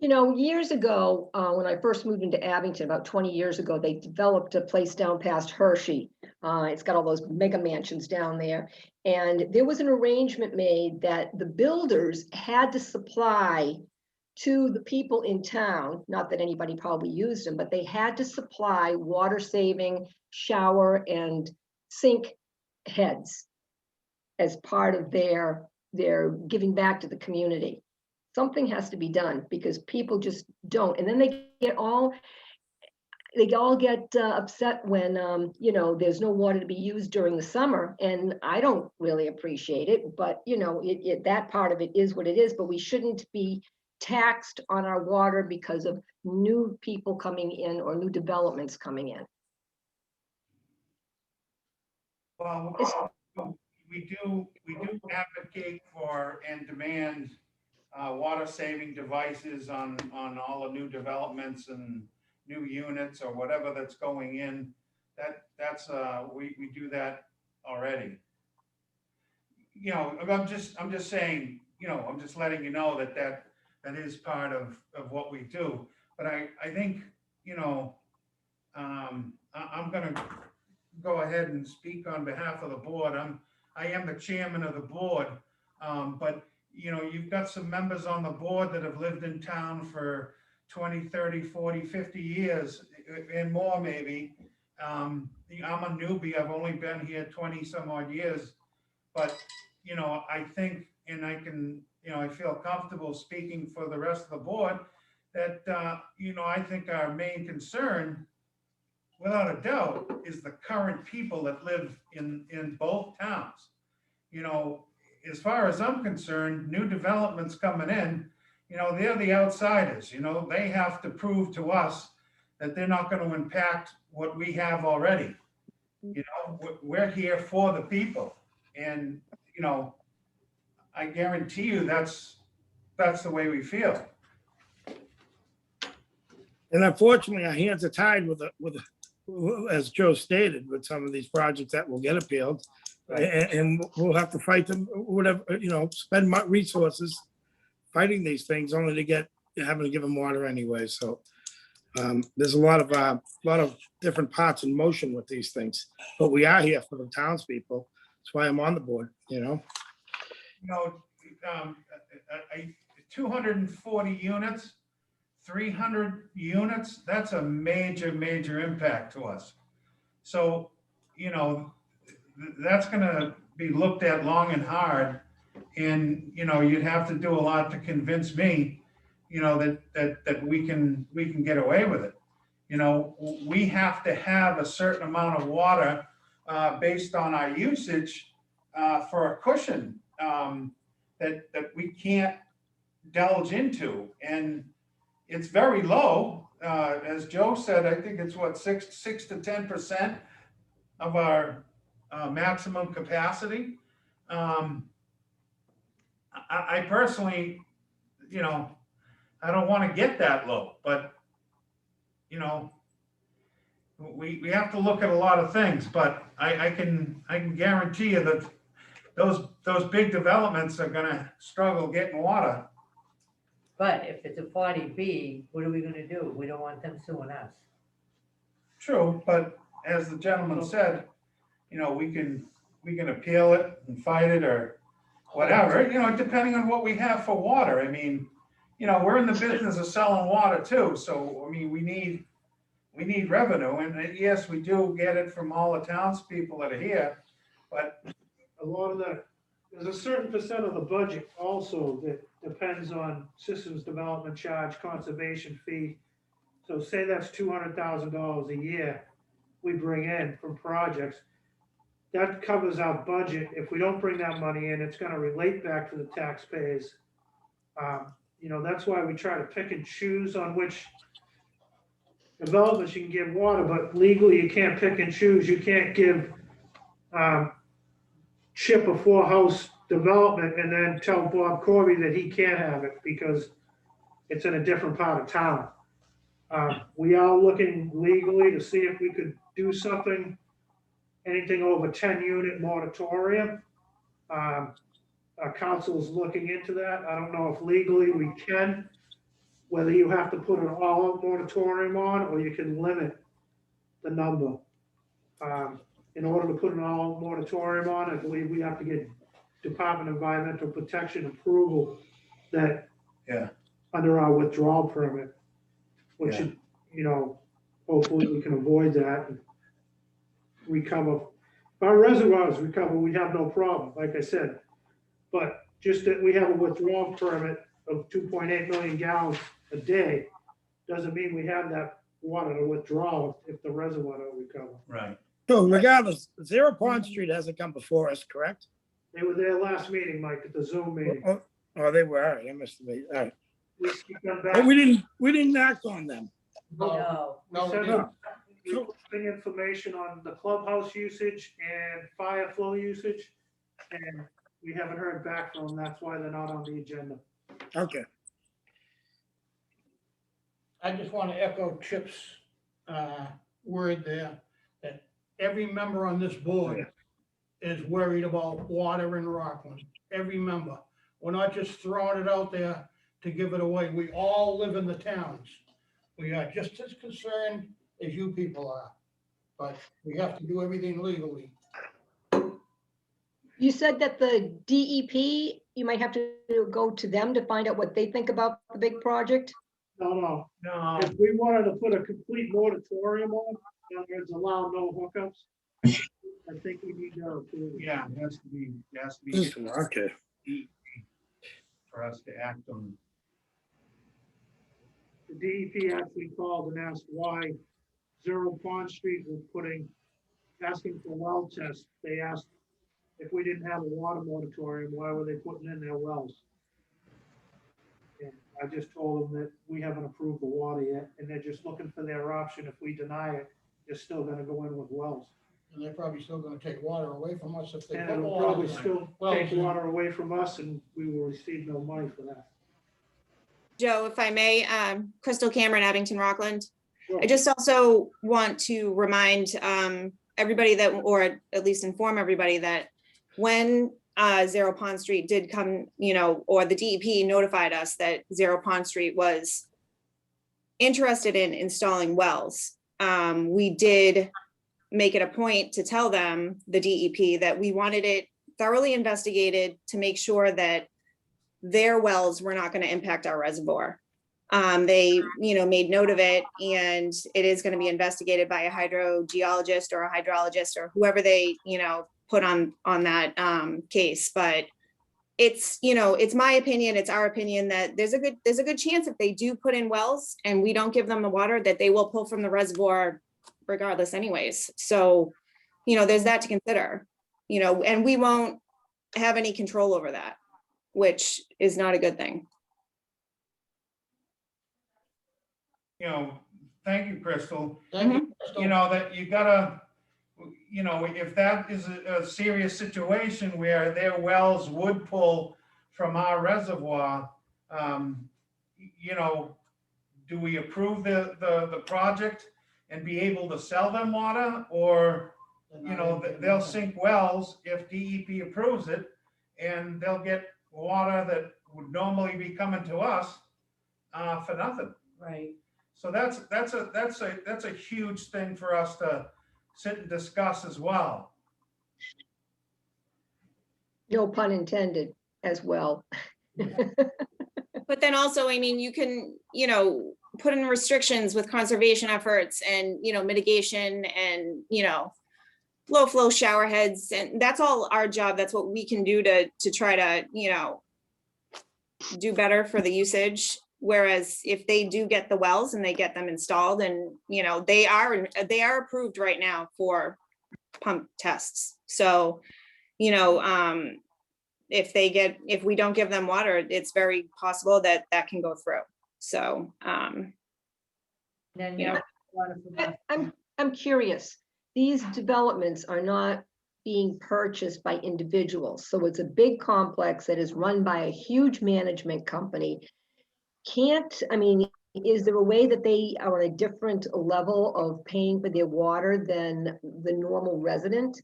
You know, years ago, when I first moved into Abington, about 20 years ago, they developed a place down past Hershey. It's got all those mega mansions down there. And there was an arrangement made that the builders had to supply to the people in town, not that anybody probably used them, but they had to supply water saving shower and sink heads as part of their giving back to the community. Something has to be done because people just don't. And then they all get upset when, you know, there's no water to be used during the summer. And I don't really appreciate it, but you know, that part of it is what it is, but we shouldn't be taxed on our water because of new people coming in or new developments coming in. Well, we do advocate for and demand water saving devices on all the new developments and new units or whatever that's going in. That's we do that already. You know, I'm just saying, you know, I'm just letting you know that is part of what we do. But I think, you know, I'm gonna go ahead and speak on behalf of the board. I am the chairman of the board, but you know, you've got some members on the board that have lived in town for 20, 30, 40, 50 years and more maybe. I'm a newbie. I've only been here 20 some odd years, but you know, I think, and I can, you know, I feel comfortable speaking for the rest of the board that, you know, I think our main concern, without a doubt, is the current people that live in both towns. You know, as far as I'm concerned, new developments coming in, you know, they're the outsiders. You know, they have to prove to us that they're not going to impact what we have already. You know, we're here for the people, and you know, I guarantee you that's the way we feel. And unfortunately, our hands are tied with, as Joe stated, with some of these projects that will get appealed. And we'll have to fight them, whatever, you know, spend resources fighting these things only to get, having to give them water anyway. So there's a lot of different parts in motion with these things, but we are here for the townspeople. That's why I'm on the board, you know. You know, 240 units, 300 units, that's a major impact to us. So, you know, that's gonna be looked at long and hard. And, you know, you'd have to do a lot to convince me, you know, that we can get away with it. You know, we have to have a certain amount of water based on our usage for a cushion that we can't delve into. And it's very low. As Joe said, I think it's what, 6 to 10% of our maximum capacity. I personally, you know, I don't want to get that low, but you know, we have to look at a lot of things. But I can guarantee you that those big developments are going to struggle getting water. But if it's a 40B, what are we gonna do? We don't want them suing us. True, but as the gentleman said, you know, we can appeal it and fight it or whatever, you know, depending on what we have for water. I mean, you know, we're in the business of selling water too. So, I mean, we need revenue, and yes, we do get it from all the townspeople that are here, but A lot of that, there's a certain percent of the budget also that depends on systems development charge, conservation fee. So say that's $200,000 a year we bring in from projects. That covers our budget. If we don't bring that money in, it's gonna relate back to the taxpayers. You know, that's why we try to pick and choose on which developments you can give water, but legally you can't pick and choose. You can't give Chip a 4-house development and then tell Bob Corby that he can't have it because it's in a different part of town. We are looking legally to see if we could do something, anything over 10-unit moratorium. Our council's looking into that. I don't know if legally we can. whether you have to put an all-out moratorium on, or you can limit the number. In order to put an all moratorium on, I believe we have to get Department of Environmental Protection approval that Yeah. under our withdrawal permit, which, Yeah. you know, hopefully we can avoid that and recover. If our reservoirs recover, we have no problem, like I said. But just that we have a withdrawal permit of 2.8 million gallons a day doesn't mean we have that water to withdraw if the reservoir don't recover. Right. So regardless, Zero Pond Street hasn't come before us, correct? They were there last meeting, Mike, at the Zoom meeting. Oh, they were, all right, I must have been, all right. We come back. But we didn't act on them. No, No, We sent we out the information on the clubhouse usage and fire flow usage, and we haven't heard back from them. That's why they're not on the agenda. Okay. I just want to echo Chip's word there, that every member on this board is worried about water in Rockland. Every member. We're not just throwing it out there to give it away. We all live in the towns. We are just as concerned as you people are, but we have to do everything legally. You said that the DEP, you might have to go to them to find out what they think about the big project? No. No. If we wanted to put a complete moratorium on, in other words, allow no hookups, I think we need to approve. Yeah, it has to be Okay. for us to act on. The DEP actually called and asked why Zero Pond Street was asking for well tests. They asked if we didn't have a water moratorium, why were they putting in their wells? And I just told them that we haven't approved the water yet, and they're just looking for their option. If we deny it, they're still gonna go in with wells. And they're probably still gonna take water away from us if they And put it'll water probably in. still Wells take in. water away from us, and we will receive no money for that. Joe, if I may, Crystal Cameron, Abington, Rockland. Sure. I just also want to remind everybody that, or at least inform everybody that when Zero Pond Street did come, or the DEP notified us that Zero Pond Street was interested in installing wells, we did make it a point to tell them, the DEP, that we wanted it thoroughly investigated to make sure that their wells were not going to impact our reservoir. They, made note of it, and it is going to be investigated by a hydrogeologist or a hydrologist or whoever they, put on that case. But it's, it's my opinion, it's our opinion that there's a good chance if they do put in wells and we don't give them the water, that they will pull from the reservoir regardless anyways. So, there's that to consider, and we won't have any control over that, which is not a good thing. Thank you, Crystal. Thank you, Crystal. That you gotta, if that is a serious situation where their wells would pull from our reservoir, do we approve the project and be able to sell them water? Or, they'll sink wells if DEP approves it, and they'll get water that would normally be coming to us for nothing. right. So that's a huge thing for us to sit and discuss as well. No pun intended as well. But then also, you can, put in restrictions with conservation efforts and, mitigation and, low flow shower heads. And that's all our job. That's what we can do to try to, do better for the usage. Whereas if they do get the wells and they get them installed, and, they are approved right now for pump tests. So, if we don't give them water, it's very possible that can go through. So, Then Yeah. water from us. I'm curious, these developments are not being purchased by individuals. So it's a big complex that is run by a huge management company. Is there a way that they are on a different level of paying for their water than the normal resident?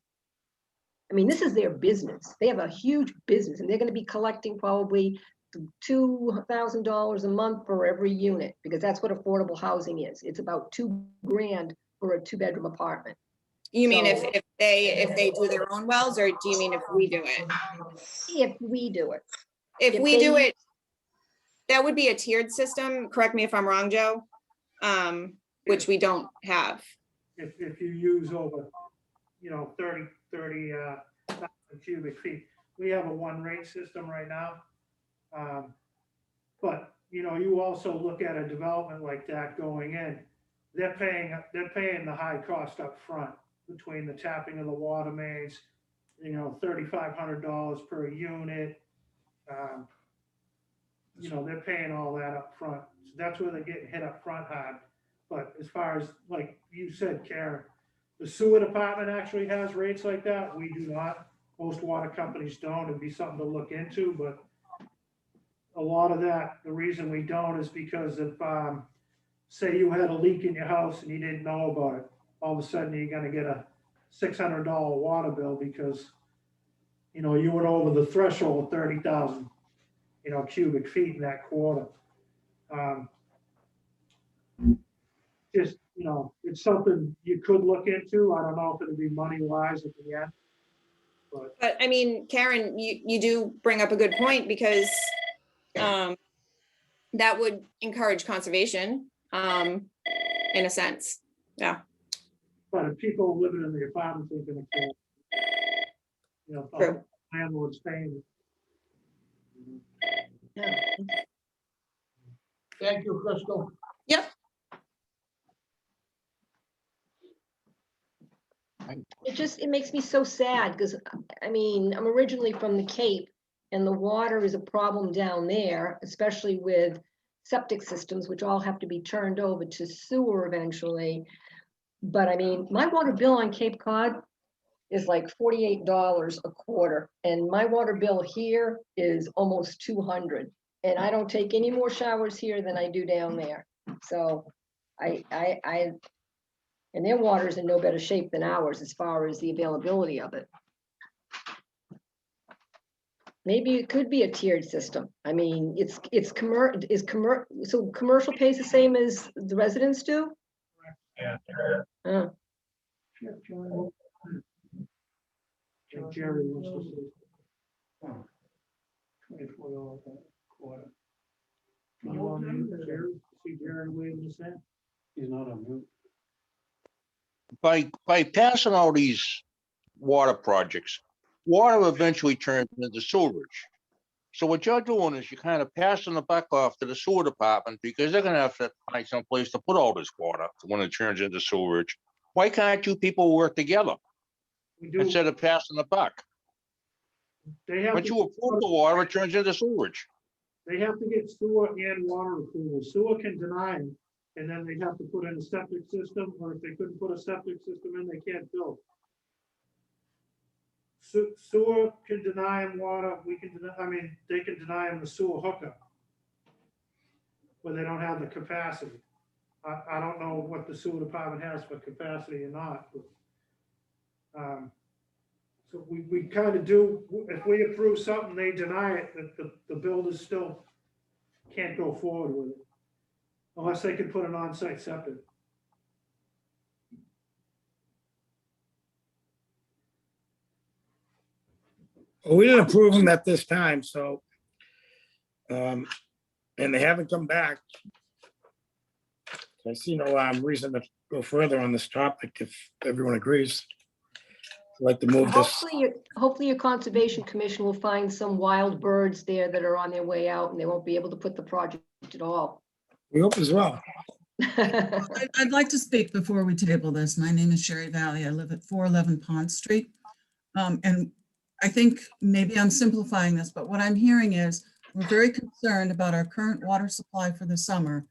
This is their business. They have a huge business, and they're going to be collecting probably $2,000 a month for every unit, because that's what affordable housing is. It's about $2,000 for a 2-bedroom apartment. You mean So- if they do their own wells, or do you mean if we do it? If we do it. If If we do they- it, that would be a tiered system. Correct me if I'm wrong, Joe. Which we don't have. If you use over, 30 cubic feet. We have a one rate system right now. But, you also look at a development like that going in, they're paying the high cost up front between the tapping of the water mains, $3,500 per unit. They're paying all that up front. So that's where they're getting hit up front hard. But as far as, like you said, Karen, the sewer department actually has rates like that. We do not. Most water companies don't. It'd be something to look into, but a lot of that, the reason we don't is because if, say you had a leak in your house and you didn't know about it, all of a sudden you're gonna get a $600 water bill because, you went over the threshold of 30,000, cubic feet in that quarter. Just, it's something you could look into. I don't know if it'd be money wise at the end. But I mean, Karen, you do bring up a good point, because that would encourage conservation, in a sense. Yeah. But if people living in the apartments, they're gonna care. True. Landlord's paying. Thank you, Crystal. Yep. It makes me so sad, because, I'm originally from the Cape, and the water is a problem down there, especially with septic systems, which all have to be turned over to sewer eventually. But my water bill on Cape Cod is like $48 a quarter, and my water bill here is almost $200. And I don't take any more showers here than I do down there. So and their water is in no better shape than ours as far as the availability of it. Maybe it could be a tiered system. So commercial pays the same as the residents do? Yeah. Uh, Jerry wants to say. $24 a quarter. You want me, Jerry? See Jerry waving his hand? He's not on mute. By passing all these water projects, water eventually turns into sewerage. So what you're doing is you're kind of passing the buck off to the sewer department, because they're gonna have to find some place to put all this water when it turns into sewerage. Why can't you people work together We do, instead of passing the buck? they have, Once to, you approve the water, it turns into sewerage. they have to get sewer and water approval. Sewer can deny them, and then they have to put in a septic system, or if they couldn't put a septic system in, they can't build. Sewer can deny them water, we can deny, they can deny them the sewer hookup, where they don't have the capacity. I don't know what the sewer department has for capacity or not, but, so we kind of do, if we approve something, they deny it, that the builders still can't go forward with it, unless they can put an on-site septic. Well, we didn't approve them at this time, so. And they haven't come back. I see no reason to go further on this topic if everyone agrees. I'd like to move this. Hopefully your Conservation Commission will find some wild birds there that are on their way out, and they won't be able to put the project at all. We hope as well. I'd like to speak before we table this. My name is Sherry Valley. I live at 411 Pond Street. And I think maybe I'm simplifying this, but what I'm hearing is we're very concerned about our current water supply for the summer,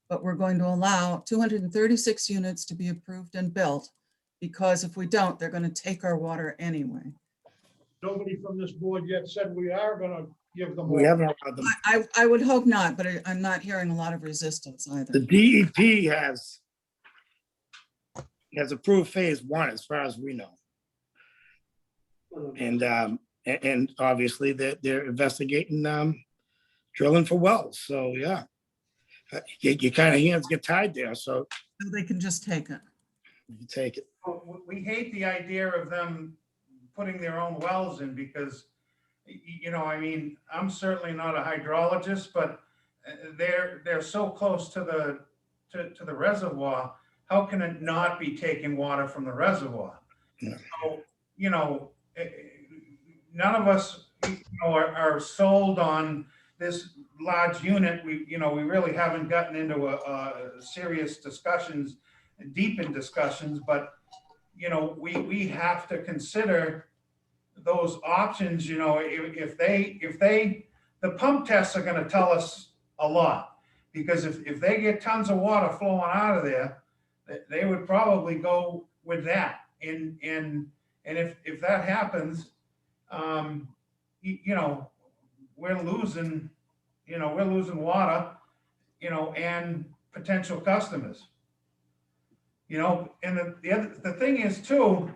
but we're going to allow 236 units to be approved and built, because if we don't, they're going to take our water anyway. Nobody from this board yet said we are gonna give them. We haven't allowed them. I would hope not, but I'm not hearing a lot of resistance either. The DEP has approved phase 1 as far as we know. And obviously they're investigating drilling for wells. So, yeah. You kind of hands get tied there, so So they can just take it. you take it. We hate the idea of them putting their own wells in because, you know, I mean, I'm certainly not a hydrologist, but they're so close to the reservoir. How can it not be taking water from the reservoir? Yeah. So, you know, none of us, you know, are sold on this large unit. We really haven't gotten into a serious discussions, deep in discussions, but, you know, we have to consider those options. You know, if the pump tests are gonna tell us a lot, because if they get tons of water flowing out of there, they would probably go with that. And if that happens, you know, we're losing water, you know, and potential customers. You know, and the thing is too,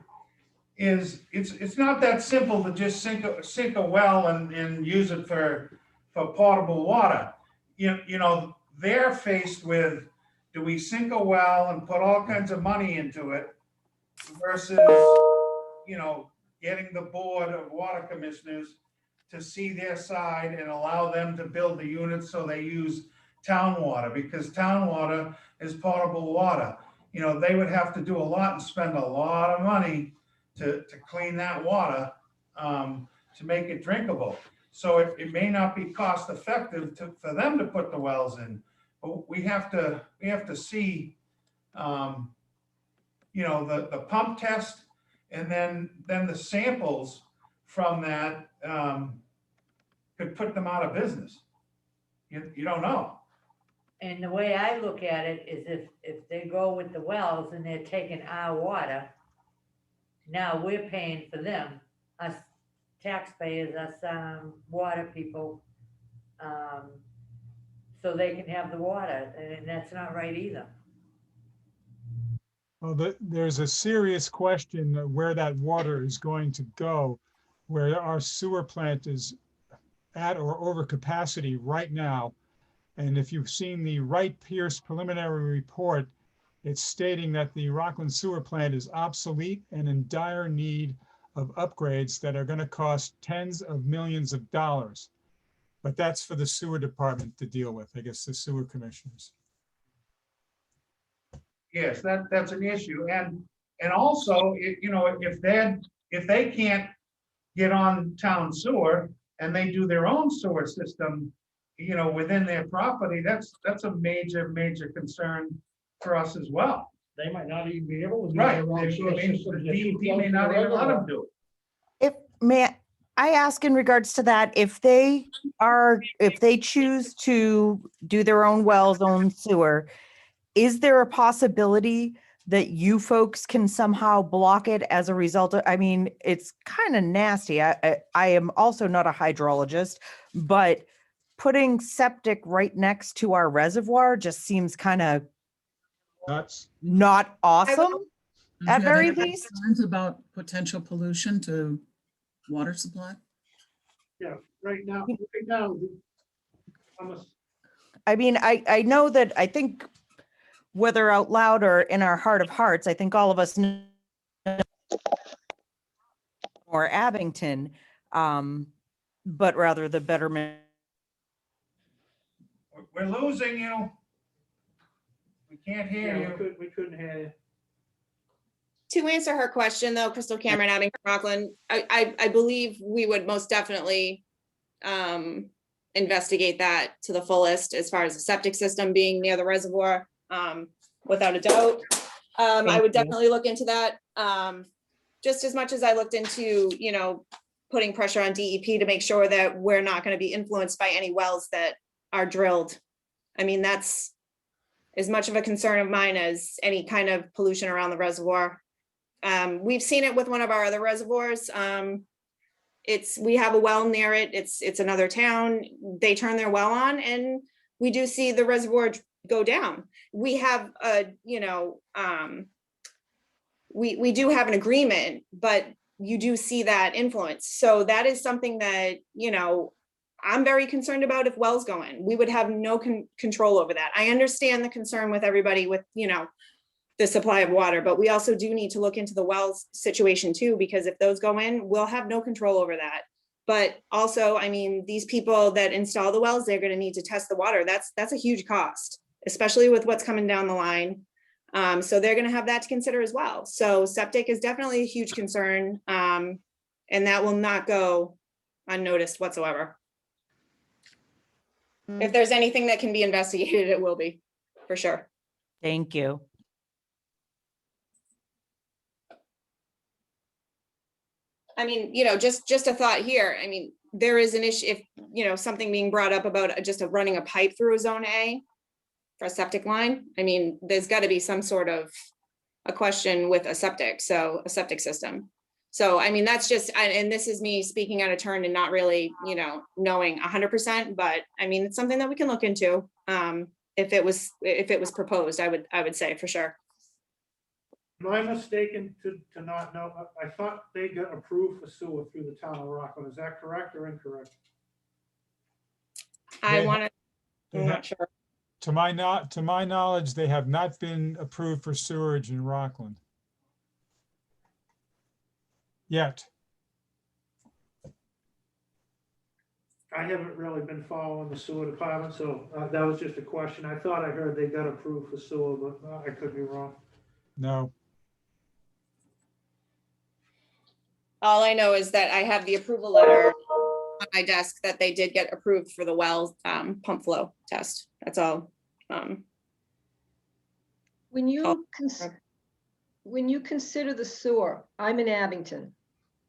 is it's not that simple to just sink a well and use it for potable water. You know, they're faced with, do we sink a well and put all kinds of money into it versus, you know, getting the board of water commissioners to see their side and allow them to build the units so they use town water, because town water is potable water. You know, they would have to do a lot and spend a lot of money to clean that water, to make it drinkable. So it may not be cost effective for them to put the wells in, but we have to see, you know, the pump test, and then the samples from that could put them out of business. You don't know. And the way I look at it is if they go with the wells and they're taking our water, now we're paying for them, us taxpayers, us water people, so they can have the water, and that's not right either. Well, there's a serious question of where that water is going to go, where our sewer plant is at or over capacity right now. And if you've seen the Wright-Pierce preliminary report, it's stating that the Rockland sewer plant is obsolete and in dire need of upgrades that are going to cost tens of millions of dollars. But that's for the sewer department to deal with, I guess, the sewer commissioners. Yes, that's an issue. And also, you know, if they can't get on town sewer and they do their own sewer system, you know, within their property, that's a major concern for us as well. They might not even be able to. do Right. their own sewer systems. The DEP may not even let them do it. May I ask in regards to that, if they choose to do their own wells, own sewer, is there a possibility that you folks can somehow block it as a result of, I mean, it's kind of nasty. I am also not a hydrologist, but putting septic right next to our reservoir just seems kind of not awesome at Have you very had any least. concerns about potential pollution to water supply? Yeah, right now, almost, I mean, I know that, I think whether out loud or in our heart of hearts, I think all of us know or Abington, but rather the betterment. We're losing you. We can't hear yeah, you. we couldn't hear you. To answer her question though, Crystal Cameron, Abington, Rockland, I believe we would most definitely investigate that to the fullest as far as the septic system being near the reservoir, without a doubt. I would definitely look into that, just as much as I looked into, you know, putting pressure on DEP to make sure that we're not going to be influenced by any wells that are drilled. I mean, that's as much of a concern of mine as any kind of pollution around the reservoir. We've seen it with one of our other reservoirs. We have a well near it. It's another town. They turn their well on and we do see the reservoir go down. We have we do have an agreement, but you do see that influence. So that is something that, you know, I'm very concerned about if wells go in. We would have no control over that. I understand the concern with everybody with, you know, the supply of water, but we also do need to look into the wells situation too, because if those go in, we'll have no control over that. But also, I mean, these people that install the wells, they're gonna need to test the water. That's a huge cost, especially with what's coming down the line. So they're gonna have that to consider as well. So septic is definitely a huge concern. And that will not go unnoticed whatsoever. If there's anything that can be investigated, it will be, for sure. Thank you. I mean, you know, just a thought here. I mean, there is an issue if, you know, something being brought up about just running a pipe through a zone A for a septic line. I mean, there's got to be some sort of a question with a septic system. So, I mean, that's just, and this is me speaking out of turn and not really, you know, knowing 100%, but I mean, it's something that we can look into. If it was proposed, I would say for sure. Am I mistaken to not know? I thought they got approved for sewer through the town of Rockland. Is that correct or incorrect? I They want to, they I'm have- not sure. To my knowledge, they have not been approved for sewerage in Rockland. Yet. I haven't really been following the sewer department, so that was just a question. I thought I heard they got approved for sewer, but I could be wrong. No. All I know is that I have the approval letter on my desk that they did get approved for the well pump flow test. That's all. When you consider the sewer, I'm in Abington,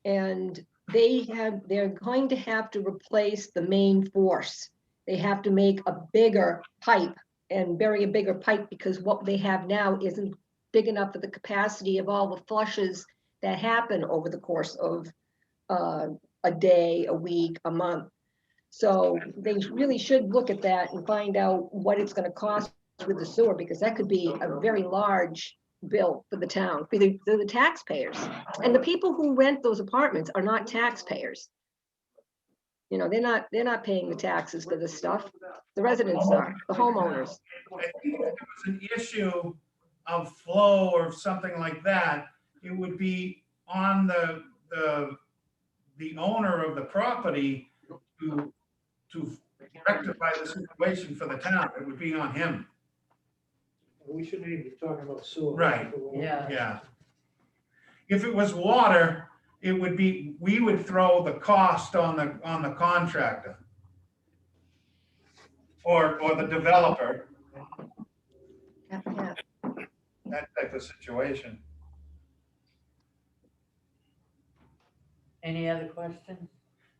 and they're going to have to replace the main force. They have to make a bigger pipe and bury a bigger pipe because what they have now isn't big enough for the capacity of all the flushes that happen over the course of a day, a week, a month. So they really should look at that and find out what it's going to cost with the sewer, because that could be a very large bill for the town, for the taxpayers. And the people who rent those apartments are not taxpayers. You know, they're not paying the taxes for this stuff. The residents are, the homeowners. I think if it was an issue of flow or something like that, it would be on the owner of the property to rectify the situation for the town. It would be on him. We shouldn't even be talking about sewer. Right. Yeah. Yeah. If it was water, it would be, we would throw the cost on the contractor or the developer, Yeah. that type of situation. Any other questions?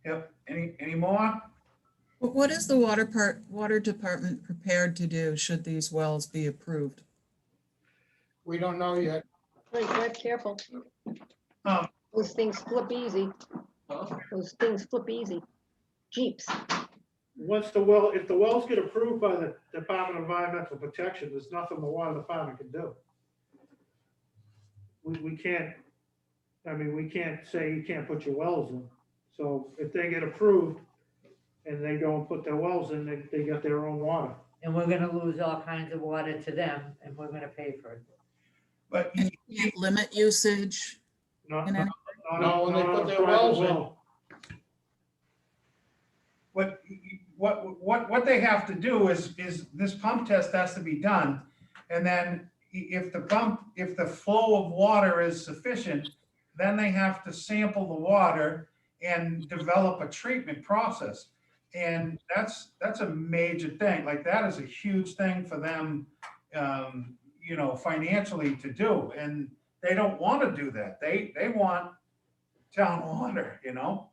Yep. Any more? What is the water department prepared to do should these wells be approved? We don't know yet. Wait, Fred, careful. Those things flip easy. Those things flip easy. Jeeps. Once if the wells get approved by the Department of Environmental Protection, there's nothing the water department can do. We can't, I mean, we can't say you can't put your wells in. So if they get approved and they go and put their wells in, they got their own water. And we're gonna lose all kinds of water to them, and we're gonna pay for it. But And you can't limit usage? Not, And not, then- not No, on- when they not put on a their private wells in. well. what they have to do is this pump test has to be done. And then if the flow of water is sufficient, then they have to sample the water and develop a treatment process. And that's a major thing. Like, that is a huge thing for them, you know, financially to do. And they don't want to do that. They want town water, you know?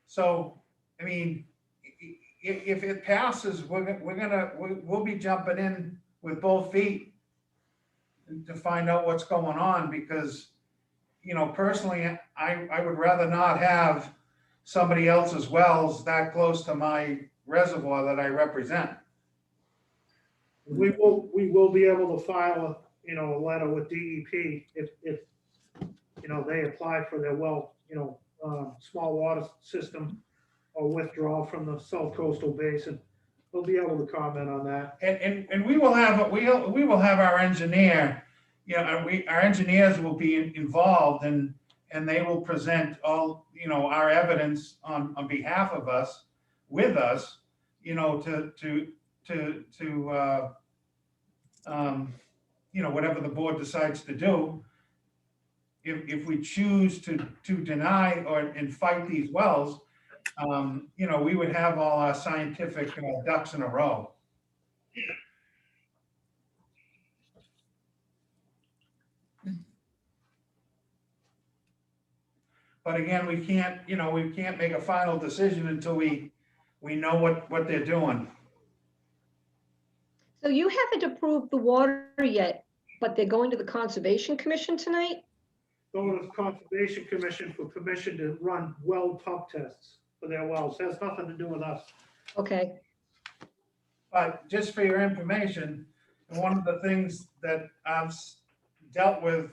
So, I mean, if it passes, we'll be jumping in with both feet to find out what's going on, because, you know, personally, I would rather not have somebody else's wells that close to my reservoir that I represent. We will be able to file a letter with DEP if you know, they apply for their well, small water system or withdrawal from the South Coastal Basin. We'll be able to comment on that. And we will have, we will have our engineer, you know, and our engineers will be involved and they will present all, you know, our evidence on behalf of us, with us, you know, you know, whatever the board decides to do. If we choose to deny and fight these wells, you know, we would have all our scientific ducks in a row. But again, we can't, you know, we can't make a final decision until we know what they're doing. So you haven't approved the water yet, but they're going to the Conservation Commission tonight? Going to the Conservation Commission for permission to run well pump tests for their wells. Has nothing to do with us. Okay, But just for your information, one of the things that I've dealt with,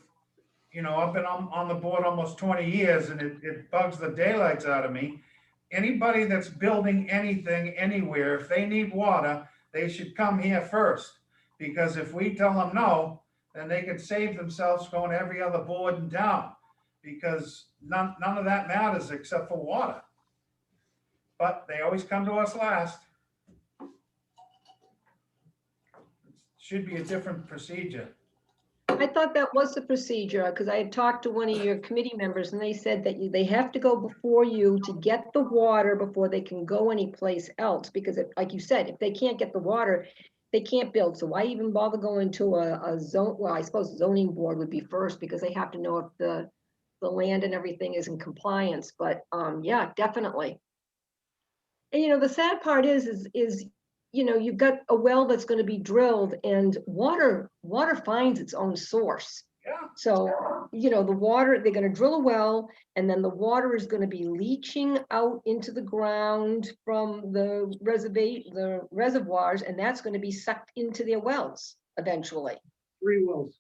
you know, I've been on the board almost 20 years and it bugs the daylights out of me. Anybody that's building anything anywhere, if they need water, they should come here first. Because if we tell them no, then they could save themselves going to every other board in town. Because none of that matters except for water. But they always come to us last. It should be a different procedure. I thought that was the procedure, because I had talked to one of your committee members and they said that they have to go before you to get the water before they can go anyplace else. Because like you said, if they can't get the water, they can't build. So why even bother going to a zone? Well, I suppose zoning board would be first because they have to know if the land and everything is in compliance. But yeah, definitely. And you know, the sad part is you know, you've got a well that's going to be drilled and water finds its own source. Yeah. So, you know, the water, they're going to drill a well and then the water is going to be leaching out into the ground from the reservoirs, and that's going to be sucked into their wells eventually. 3 wells.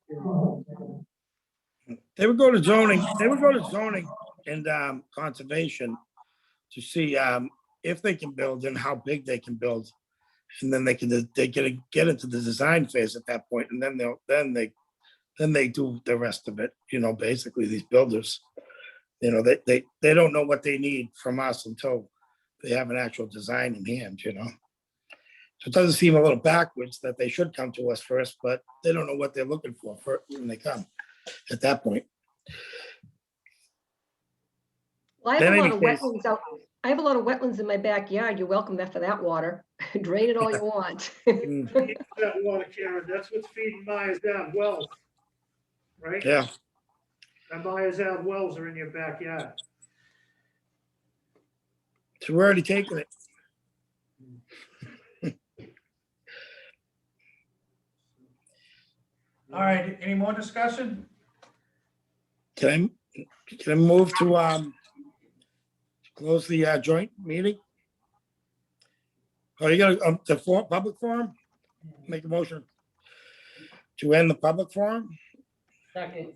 They would go to zoning, and conservation to see if they can build and how big they can build. And then they can get into the design phase at that point, and then they do the rest of it. You know, basically these builders, you know, they don't know what they need from us until they have an actual design in hand. You know, so it doesn't seem a little backwards that they should come to us first, but they don't know what they're looking for when they come at that point. Well, I have In a lot any of case- wetlands out. I have a lot of wetlands in my backyard. You're welcome for that water. Drain it all you want. That water, Karen, that's what's feeding Myers Ave wells. Right? Yeah. And Myers Ave wells are in your backyard. So we're already taking it. All right, any more discussion? Can I move to close the joint meeting? Oh, you got the public forum? Make a motion to end the public forum? Second.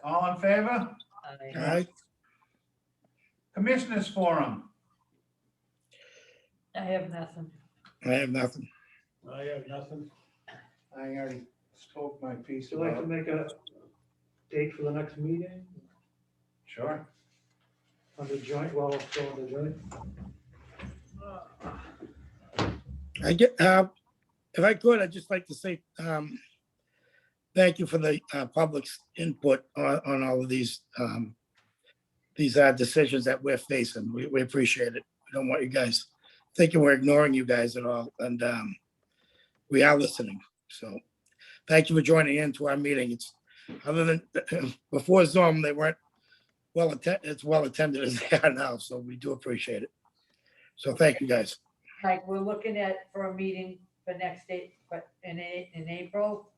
All in favor? All right, Commissioners Forum. I have nothing. I have nothing. I have nothing. I already spoke my piece Would you like about to it. make a date for the next meeting Sure. on the joint, well, still on the joint? I get, if I could, I'd just like to say, thank you for the public's input on all of these decisions that we're facing. We appreciate it. We don't want you guys thinking we're ignoring you guys at all, and we are listening. So thank you for joining into our meeting. It's other than before Zoom, they weren't it's well attended as they are now, so we do appreciate it. So thank you, guys. Like, we're looking for a meeting for next date, but in April.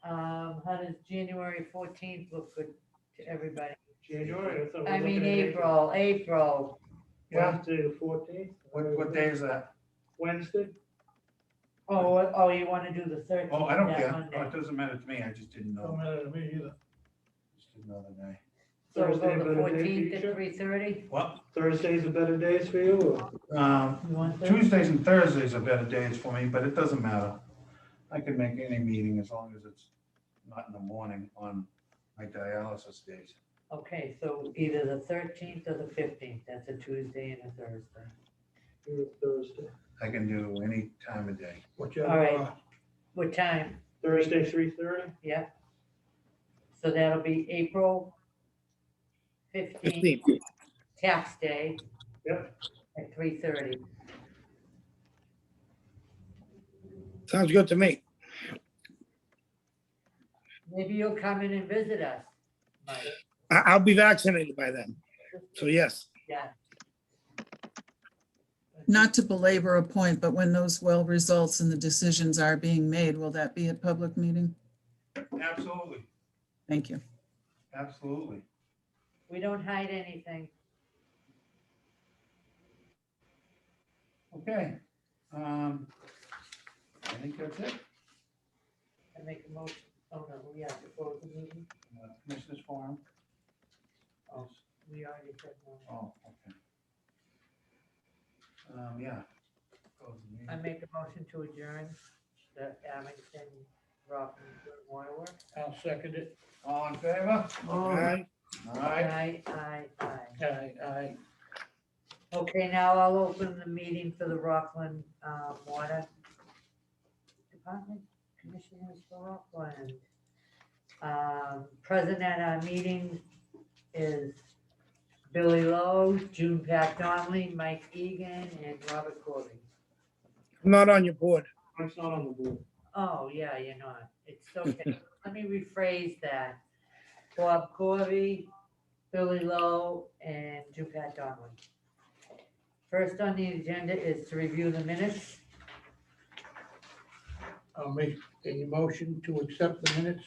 How does January 14th look good to everybody? January? thought we I were mean, looking at April. Yeah. Wednesday, the 14th? What day is that? Wednesday? Oh, you want to do the 13th? Oh, I don't that care. Monday. Oh, it doesn't matter to me. I just didn't Don't know. matter to me either. Just didn't know the day. So we'll Thursday go the a better day for 14th you, at Chuck? 3:30? What? Thursdays are better days for you, or? You want Thursday? Tuesdays and Thursdays are better days for me, but it doesn't matter. I can make any meeting as long as it's not in the morning on my dialysis days. Okay, so either the 13th or the 15th, that's a Tuesday and a Thursday. Or Thursday. I can do any time of day. Whichever, All right. What time? Thursday, 3:30? Yeah. So that'll be April 15th, 15th. tax day. Yep. At 3:30. Sounds good to me. Maybe you'll come in and visit us, Mike. I'll be vaccinated by then. So yes, Yeah. Not to belabor a point, but when those well results and the decisions are being made, will that be a public meeting? Absolutely, Thank you. absolutely. We don't hide anything. Okay. I think that's it. I make a motion. Oh, no, we have to close the meeting. Commissioners Forum. Oh, we already said no. Oh, okay. Yeah. Close the meeting. I make a motion to adjourn the Abington Rockland Waterworks. I'll second it. All in favor? all right. All right. Aye. Aye. Okay, now I'll open the meeting for the Rockland Water Department, Commissioners for Rockland. Present at our meeting is Billy Lowe, June Pat Donnelly, Mike Egan, and Robert Corby. I'm not on your board. Mike's not on the board. Oh, yeah, you're not. It's okay. Let me rephrase that. Bob Corby, Billy Lowe, and June Pat Donnelly. First on the agenda is to review the minutes. I'll make a motion to accept the minutes.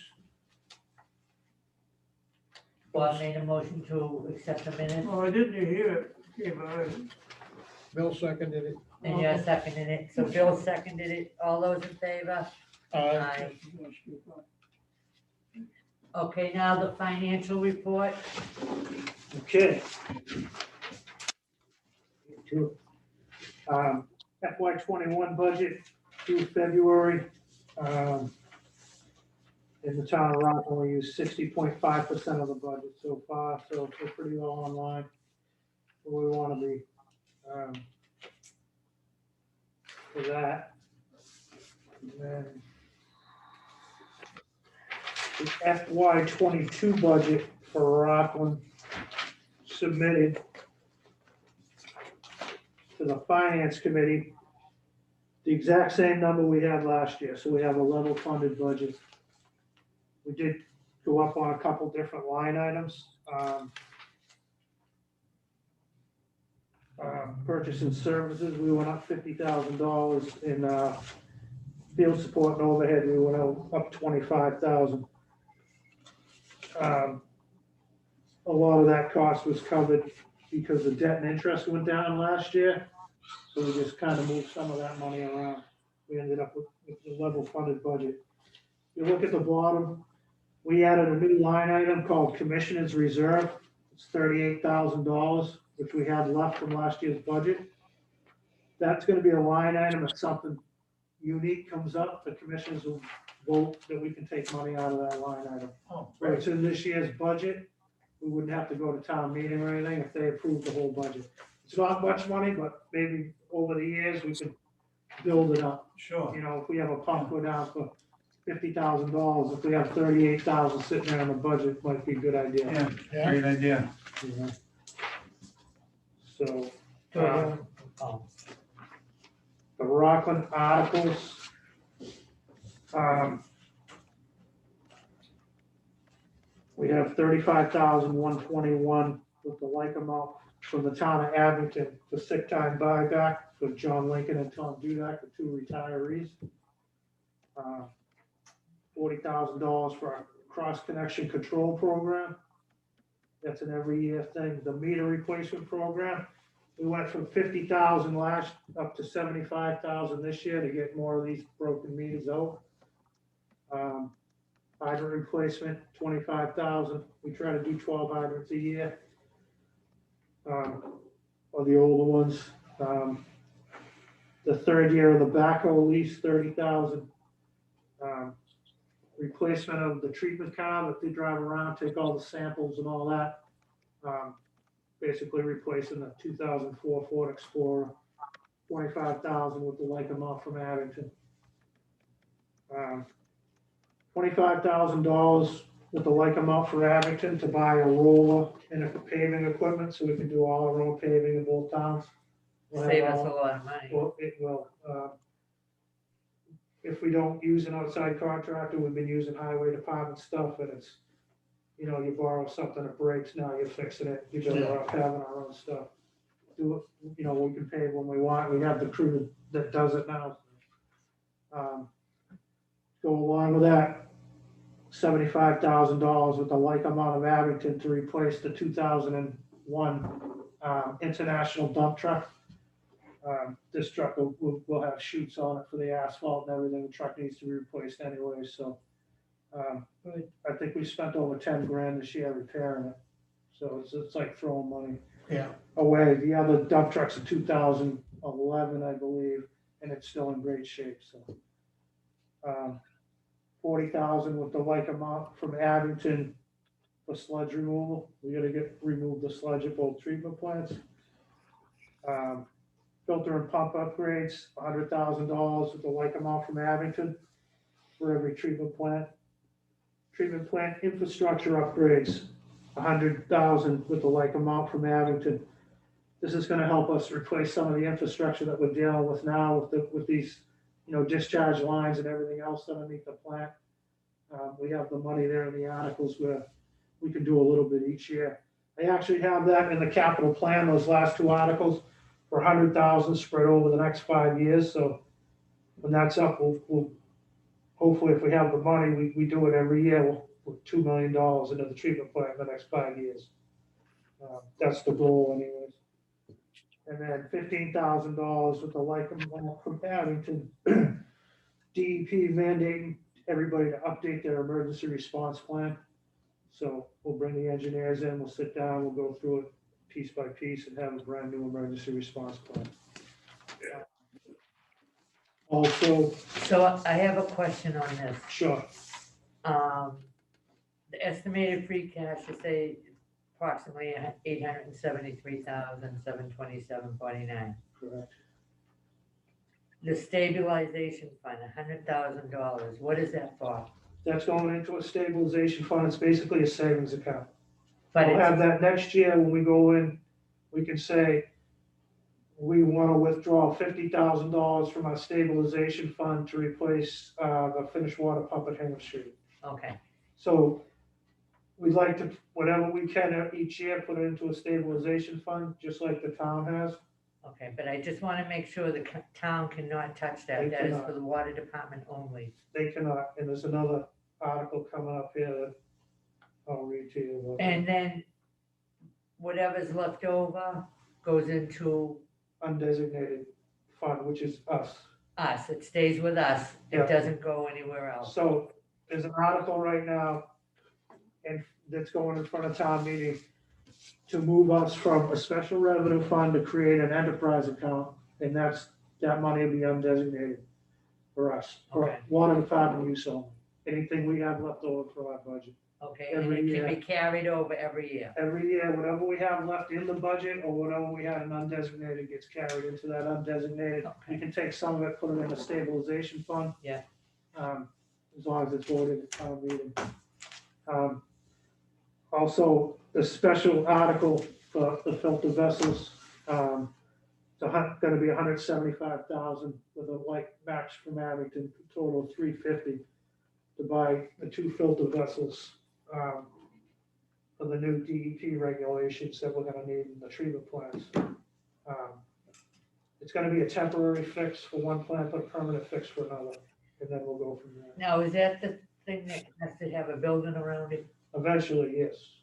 Bob made a motion to accept the minutes, I didn't hear it. Bill seconded it. and you're seconding it. So Bill seconded it. All those in favor? Aye. Okay, now the financial report. Okay. FY21 budget through February. In the town of Rockland, we use 60.5% of the budget so far, so we're pretty well online where we want to be for that. And then the FY22 budget for Rockland submitted to the finance committee, the exact same number we had last year, so we have a level funded budget. We did go up on a couple different line items. Purchase and services, we went up $50,000. In field support and overhead, we went up 25,000. A lot of that cost was covered because the debt and interest went down last year. So we just kind of moved some of that money around. We ended up with the level funded budget. You look at the bottom, we added a new line item called Commissioners Reserve. It's $38,000, which we had left from last year's budget. That's gonna be a line item if something unique comes up, the commissioners will vote that we can take money out of that line item. Oh, So it's in this year's budget. We wouldn't have to go to town meeting or anything if they approve the whole budget. It's not much money, but maybe over the years, we could build it up. sure. You know, if we have a pump go down for $50,000, if we have 38,000 sitting there in the budget, might be a good idea. Yeah, great idea. You know? So, Oh, the Rockland articles. We have 35,121 with the like amount from the town of Abington for sick time buyback for John Lincoln and Tom Dudak, the two retirees. $40,000 for our cross connection control program. That's an every year thing. The meter replacement program, we went from 50,000 last up to 75,000 this year to get more of these broken meters out. Hydrant replacement, 25,000. We try to do 12 hydrants a year. Or the older ones. The third year of the backhoe lease, 30,000. Replacement of the treatment car that they drive around, take all the samples and all that. Basically replacing the 2004 Ford Explorer, 25,000 with the like amount from Abington. $25,000 with the like amount for Abington to buy a roller and a paving equipment so we can do all our own paving in both towns. We'll have Save us all- a lot of money. Well, it will. If we don't use an outside contractor, we've been using highway department stuff and it's, you know, you borrow something that breaks, now you're fixing it. You're better off having our own stuff. Do it, you know, we can pay when we want. We have the crew that does it now. Go along with that, $75,000 with the like amount of Abington to replace the 2001 International dump truck. This truck will have chutes on it for the asphalt and everything. The truck needs to be replaced anyway, so. I think we spent over 10 grand this year repairing it. So it's like throwing money Yeah. away. The other dump truck's a 2011, I believe, and it's still in great shape, so. 40,000 with the like amount from Abington for sludge removal. We gotta remove the sludge at both treatment plants. Filter and pump upgrades, $100,000 with the like amount from Abington for every treatment plant. Treatment plant infrastructure upgrades, $100,000 with the like amount from Abington. This is gonna help us replace some of the infrastructure that we're dealing with now with these, you know, discharge lines and everything else underneath the plant. We have the money there in the articles where we can do a little bit each year. I actually have that in the capital plan, those last two articles, for $100,000 spread over the next 5 years. So when that's up, we'll hopefully, if we have the money, we do it every year. We'll put $2 million into the treatment plant in the next 5 years. That's the goal anyways. And then $15,000 with the like amount from Abington. DEP mandating everybody to update their emergency response plan. So we'll bring the engineers in, we'll sit down, we'll go through it piece by piece and have a brand new emergency response plan. Also, So I have a question on this. sure, The estimated free cash is say approximately $873,727.49. correct. The stabilization fund, $100,000, what is that for? That's going into a stabilization fund. It's basically a savings account. But We'll have it's, that next year when we go in, we can say, we want to withdraw $50,000 from our stabilization fund to replace the finished water pump at Hingham Street. okay, So we'd like to, whatever we can each year, put it into a stabilization fund, just like the town has. okay, but I just want to make sure the town cannot touch They that. That is cannot. for the water department only. They cannot, and there's another article coming up here that I'll read to you. And then whatever's left over goes into Undesignated fund, which is us. us. It stays with us. It Yeah. doesn't go anywhere else. So there's an article right now and that's going in front of town meeting to move us from a special revenue fund to create an enterprise account. And that money will be undesignated for us, for Okay. water department use only. Anything we have left over for our budget. Okay, and Every it year. can be carried over every year. Every year, whatever we have left in the budget or whatever we had an undesignated gets carried into that undesignated. You Okay. can take some of it, put it in a stabilization fund. Yeah. As long as it's voted at town meeting. Also, the special article for the filter vessels, it's gonna be $175,000 with a like match from Abington, total of $350 to buy the 2 filter vessels, for the new DEP regulations that we're gonna need in the treatment plants. It's gonna be a temporary fix for one plant, but a permanent fix for another, and then we'll go from there. Now, is that the thing that has to have a building around it? Eventually, yes.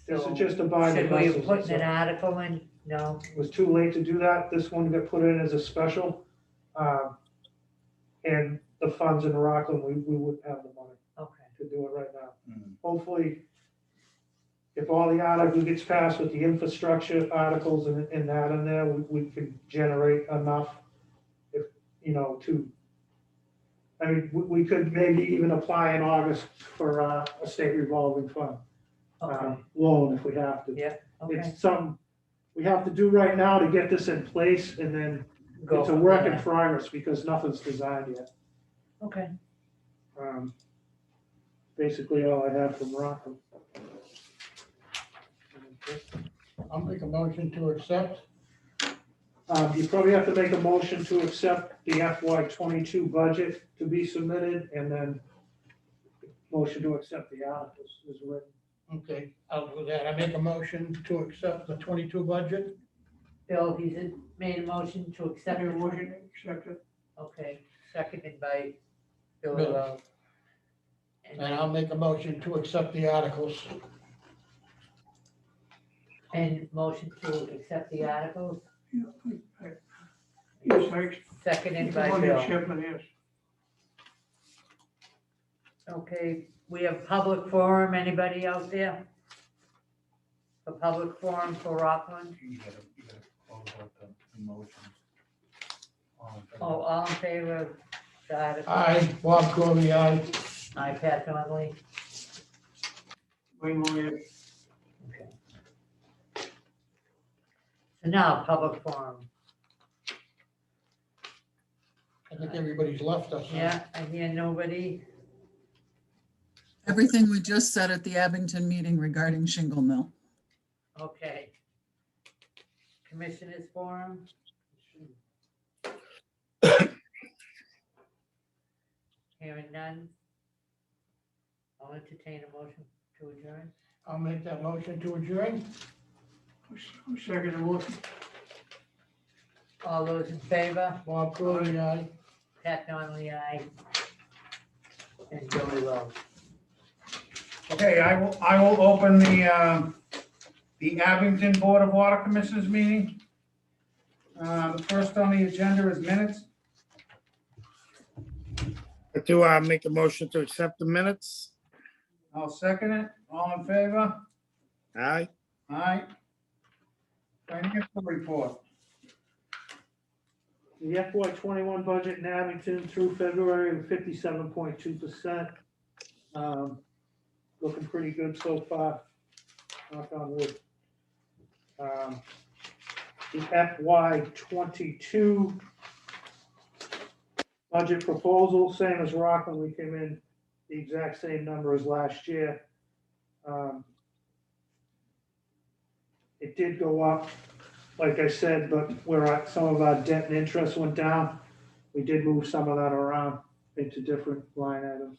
This So is just to buy the should we have vessels. put an article in? No? It was too late to do that. This one got put in as a special. And the funds in Rockland, we wouldn't have the money. Okay. to do it right now. Mm. Hopefully, if all the article gets passed with the infrastructure articles and that in there, we can generate enough, if, you know, to, I mean, we could maybe even apply in August for a state revolving fund Okay, loan if we have to. yeah, okay. It's something we have to do right now to get this in place, and then Go it's a from work in there. progress because nothing's designed yet. Okay, Basically all I have from Rockland. I'll make a motion to accept. You probably have to make a motion to accept the FY22 budget to be submitted, and then motion to accept the articles is written. Okay, I'll do that. I make a motion to accept the 22 budget. Bill, he's made a motion to accept. Make a the motion to accept it. Okay, seconded by Bill. Bill. Rose. And I'll make a motion to accept the articles. And motion to accept the articles, Yes, thanks. seconded by Bill. Okay, we have public forum, anybody out there? A public forum for Rockland? You gotta call about the motions. Oh, all in favor of the article? Aye, Bob Corey, aye. Aye, Pat Donnelly. Wayne Moyer. Okay. So now, public forum. I think everybody's left us. Yeah, I hear nobody. Everything we just said at the Abington meeting regarding shingle mill. Okay. Commissioners forum? Hearing none. I'll entertain a motion to adjourn. I'll make that motion to adjourn. Second the motion. All those in favor? Bob Corey, aye. Pat Donnelly, aye. And Joey Rose. Okay, I will open the Abington Board of Water Commissioners meeting. The first on the agenda is minutes. Do make a motion to accept the minutes? I'll second it. All in favor? Aye. Aye. Financial report. The FY21 budget in Abington through February of 57.2%. Looking pretty good so far, knock on wood. The FY22 budget proposal, same as Rockland, we came in the exact same number as last year. It did go up, like I said, but some of our debt and interest went down. We did move some of that around into different line items.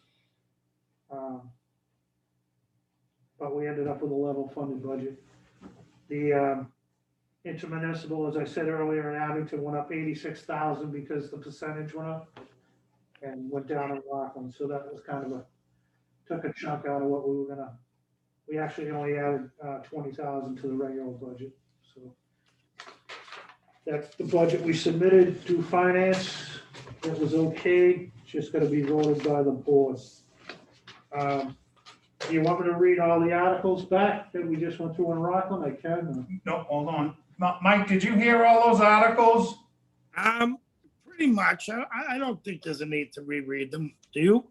But we ended up with a level funded budget. The intermunicipal, as I said earlier, in Abington went up 86,000 because the percentage went up and went down in Rockland. So that was kind of took a chunk out of what we were gonna, we actually only added 20,000 to the regular budget. So that's the budget we submitted to finance. It was okay, it's just gonna be voted by the board. Do you want me to read all the articles back that we just went through in Rockland? I can. No, hold on. Mike, did you hear all those articles? Pretty much. I don't think there's a need to reread them. Do you?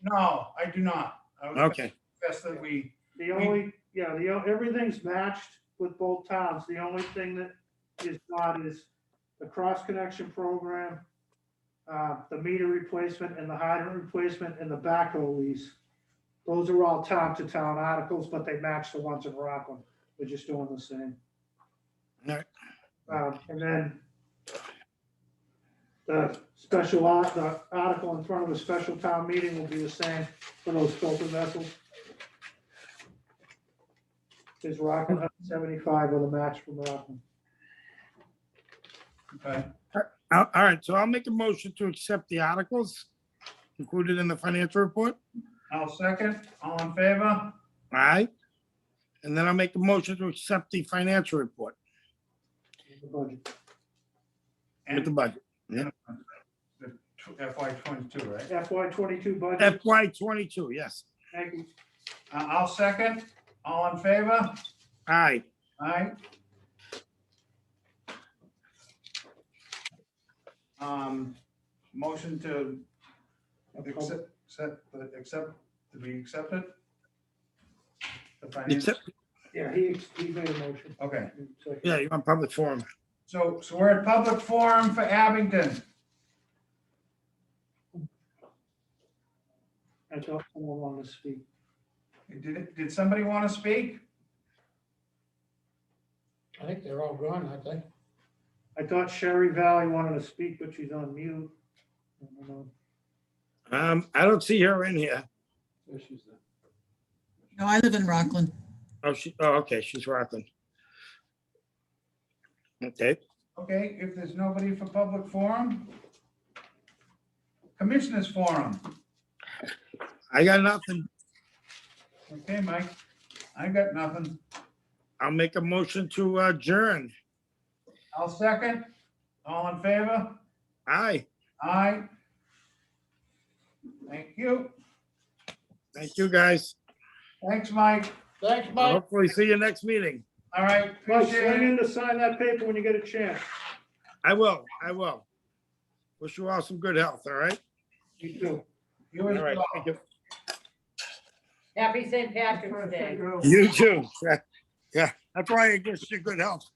No, I do not. I was Okay. Best that we, Everything's matched with both towns. The only thing that is not is the cross connection program, the meter replacement and the hydrant replacement and the backhoe lease. Those are all town to town articles, but they match the ones in Rockland. We're just doing the same. All right. And then the article in front of the special town meeting will be the same for those filter vessels. Is Rockland 75 with a match from Rockland. okay. All right, so I'll make a motion to accept the articles included in the financial report. I'll second. All in favor? All right. And then I'll make a motion to accept the financial report The budget. with the budget. The FY22, right? FY22 budget. FY22, yes. Thank you. I'll second. All in favor? Aye. Aye. Motion to accept, to be accepted? The finance, Except, Yeah, he made a motion. okay. yeah, you're on public forum. So we're at public forum for Abington. I thought someone wanted to speak. Did somebody want to speak? I think they're all gone, aren't they? I thought Sherry Valley wanted to speak, but she's on mute. I don't know. I don't see her in here. There she's there. No, I live in Rockland. Okay, she's Rockland. Okay, Okay, if there's nobody for public forum. Commissioners forum. I got nothing. Okay, Mike, I got nothing. I'll make a motion to adjourn. I'll second. All in favor? Aye. Aye. Thank you. Thank you, guys. Thanks, Mike. Thanks, I'll Mike. hopefully see you next meeting. All right, Mike, appreciate swing it. in to sign that paper when you get a chance. I will. Wish you all some good health, all right? You too. You as All right, well. thank you. Happy St. Patrick's Day. You too. Yeah, that's why I guess you good health.